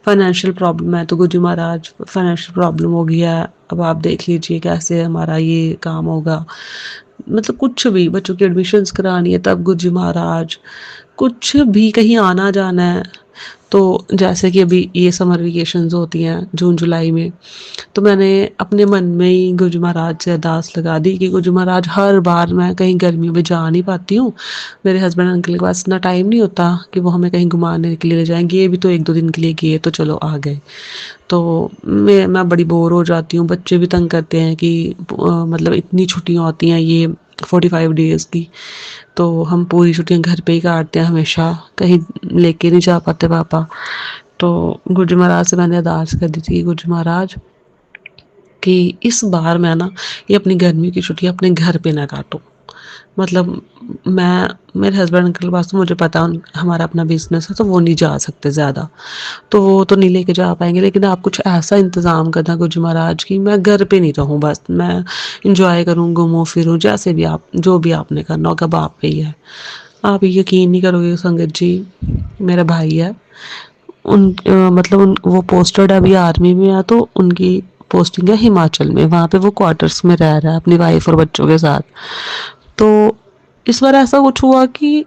E: फाइनेंशियल प्रॉब्लम है तो गुरु जी महाराज फाइनेंशियल प्रॉब्लम हो गया है, अब आप देख लीजिए कैसे हमारा ये काम होगा। मतलब कुछ भी, बच्चों की एडमिशन्स करानी है तब गुरु जी महाराज, कुछ भी कहीं आना जाना है तो जैसे कि अभी ये समर वेकेशंस होती हैं जून जुलाई में, तो मैंने अपने मन में ही गुरु जी महाराज से अरदास लगा दी कि गुरु जी महाराज हर बार मैं कहीं गर्मियों में जा नहीं पाती हूँ, मेरे हस्बैंड अंकल के पास इतना टाइम नहीं होता कि वो हमें कहीं घुमाने के लिए ले जाएंगे, ये भी तो एक दो दिन के लिए गए तो चलो आ गए। तो मैं बड़ी बोर हो जाती हूँ, बच्चे भी तंग करते हैं कि मतलब इतनी छुट्टियाँ होती हैं ये 45 डेज़ की, तो हम पूरी छुट्टियाँ घर पे ही काटते हैं हमेशा, कहीं लेके नहीं जा पाते पापा। तो गुरु जी महाराज से मैंने अरदास कर दी थी, गुरु जी महाराज कि इस बार मैं ना ये अपनी गर्मी की छुट्टियाँ अपने घर पे ना काटूँ। मतलब मैं, मेरे हस्बैंड अंकल के पास तो मुझे पता है हमारा अपना बिजनेस है तो वो नहीं जा सकते ज़्यादा, तो वो तो नहीं लेके जा पाएंगे, लेकिन आप कुछ ऐसा इंतज़ाम करना गुरु जी महाराज की मैं घर पे नहीं रहूँ, बस मैं इंजॉय करूँ, घूमूँ फिरूँ, जैसे भी आप जो भी आपने करना होगा अब आप पे ही है। आप यकीन नहीं करोगे संगत जी, मेरा भाई है, मतलब वो पोस्टेड अभी आर्मी में है, तो उनकी पोस्टिंग है हिमाचल में, वहाँ पे वो क्वार्टर्स में रह रहा है अपनी वाइफ और बच्चों के साथ। तो इस बार ऐसा कुछ हुआ कि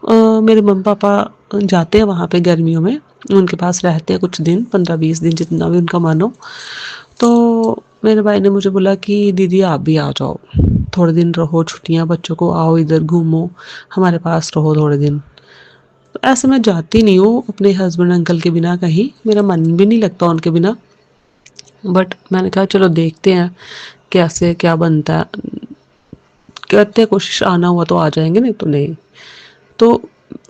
E: मेरे मम्मी पापा जाते हैं वहाँ पे गर्मियों में, उनके पास रहते हैं कुछ दिन, 15-20 दिन जितना भी उनका मन हो। तो मेरे भाई ने मुझे बोला कि दीदी आप भी आ जाओ, थोड़े दिन रहो, छुट्टियाँ बच्चों को, आओ इधर घूमो, हमारे पास रहो थोड़े दिन। तो ऐसे मैं जाती नहीं हूँ अपने हस्बैंड अंकल के बिना कहीं, मेरा मन भी नहीं लगता उनके बिना, बट मैंने कहा चलो देखते हैं कैसे क्या बनता है, करते हैं कोशिश, आना हुआ तो आ जाएंगे, नहीं तो नहीं। तो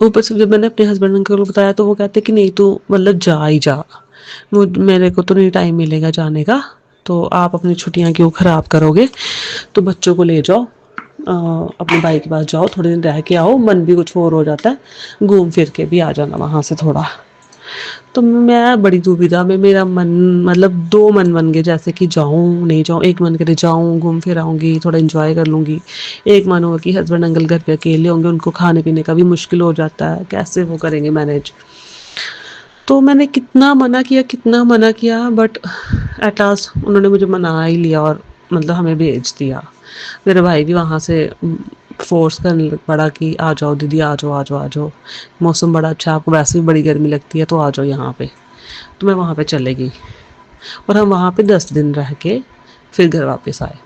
E: ऊपर से जब मैंने अपने हस्बैंड अंकल को बताया तो वो कहते कि नहीं तू मतलब जा ही जा, मेरे को तो नहीं टाइम मिलेगा जाने का, तो आप अपनी छुट्टियां क्यों ख़राब करोगे, तो बच्चों को ले जाओ, अपने भाई के पास जाओ, थोड़े दिन रह के आओ, मन भी कुछ और हो जाता है, घूम फिर के भी आ जाना वहाँ से थोड़ा। तो मैं बड़ी दुविधा में, मेरा मन मतलब 2 मन बन गए, जैसे कि जाऊँ, नहीं जाऊँ। एक मन करे जाऊँ, घूम फिर आऊँगी, थोड़ा एन्जॉय कर लूँगी। एक मन हुआ कि हस्बैंड अंकल घर पे अकेले होंगे, उनको खाने-पीने का भी मुश्किल हो जाता है, कैसे वो करेंगे मैनेज। तो मैंने कितना मना किया, बट एट लास्ट उन्होंने मुझे मना ही लिया और मतलब हमें भेज दिया। मेरा भाई भी वहाँ से फ़ोर्स करने पड़ा कि आ जाओ दीदी, आ जाओ, आ जाओ, आ जाओ। मौसम बड़ा अच्छा है, आपको वैसे भी बड़ी गर्मी लगती है, तो आ जाओ यहाँ पे। तो मैं वहाँ पे चली गई और हम वहाँ पे 10 दिन रह के फिर घर वापस आए।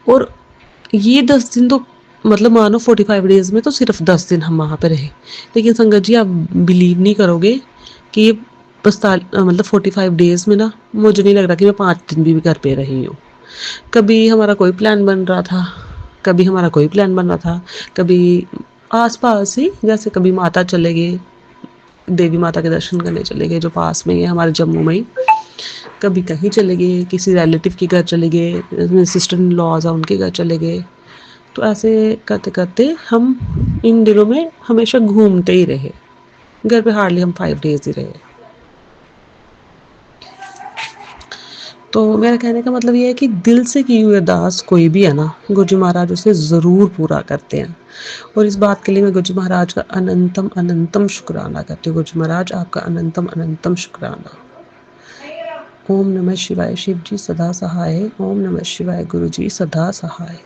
E: और ये 10 दिन तो मतलब मानो 45 डेज़ में तो सिर्फ 10 दिन हम वहाँ पे रहे। लेकिन संगत जी, आप बिलीव नहीं करोगे कि ये मतलब 45 डेज़ में ना, मुझे नहीं लग रहा कि मैं 5 दिन भी घर पे रही हूँ। कभी हमारा कोई प्लान बन रहा था, कभी हमारा कोई प्लान बन रहा था, कभी आस-पास ही, जैसे कभी माता चले गए, देवी माता के दर्शन करने चले गए जो पास में ही है हमारे जम्मू में ही। कभी कहीं चले गए, किसी रिलेटिव के घर चले गए, मेरे सिस्टर इन लॉज़ हैं उनके घर चले गए। तो ऐसे करते-करते हम इन दिनों में हमेशा घूमते ही रहे। घर पे हार्डली हम 5 डेज़ ही रहे। तो मेरा कहने का मतलब ये है कि दिल से की हुई अरदास कोई भी है ना, गुरुजी महाराज उसे ज़रूर पूरा करते हैं। और इस बात के लिए मैं गुरुजी महाराज का अनंतम अनंतम शुक्राना करती हूँ। गुरुजी महाराज, आपका अनंतम अनंतम शुक्राना। ओम नमः शिवाय। शिव जी सदा सहाय। ओम नमः शिवाय। गुरु जी सदा सहाय।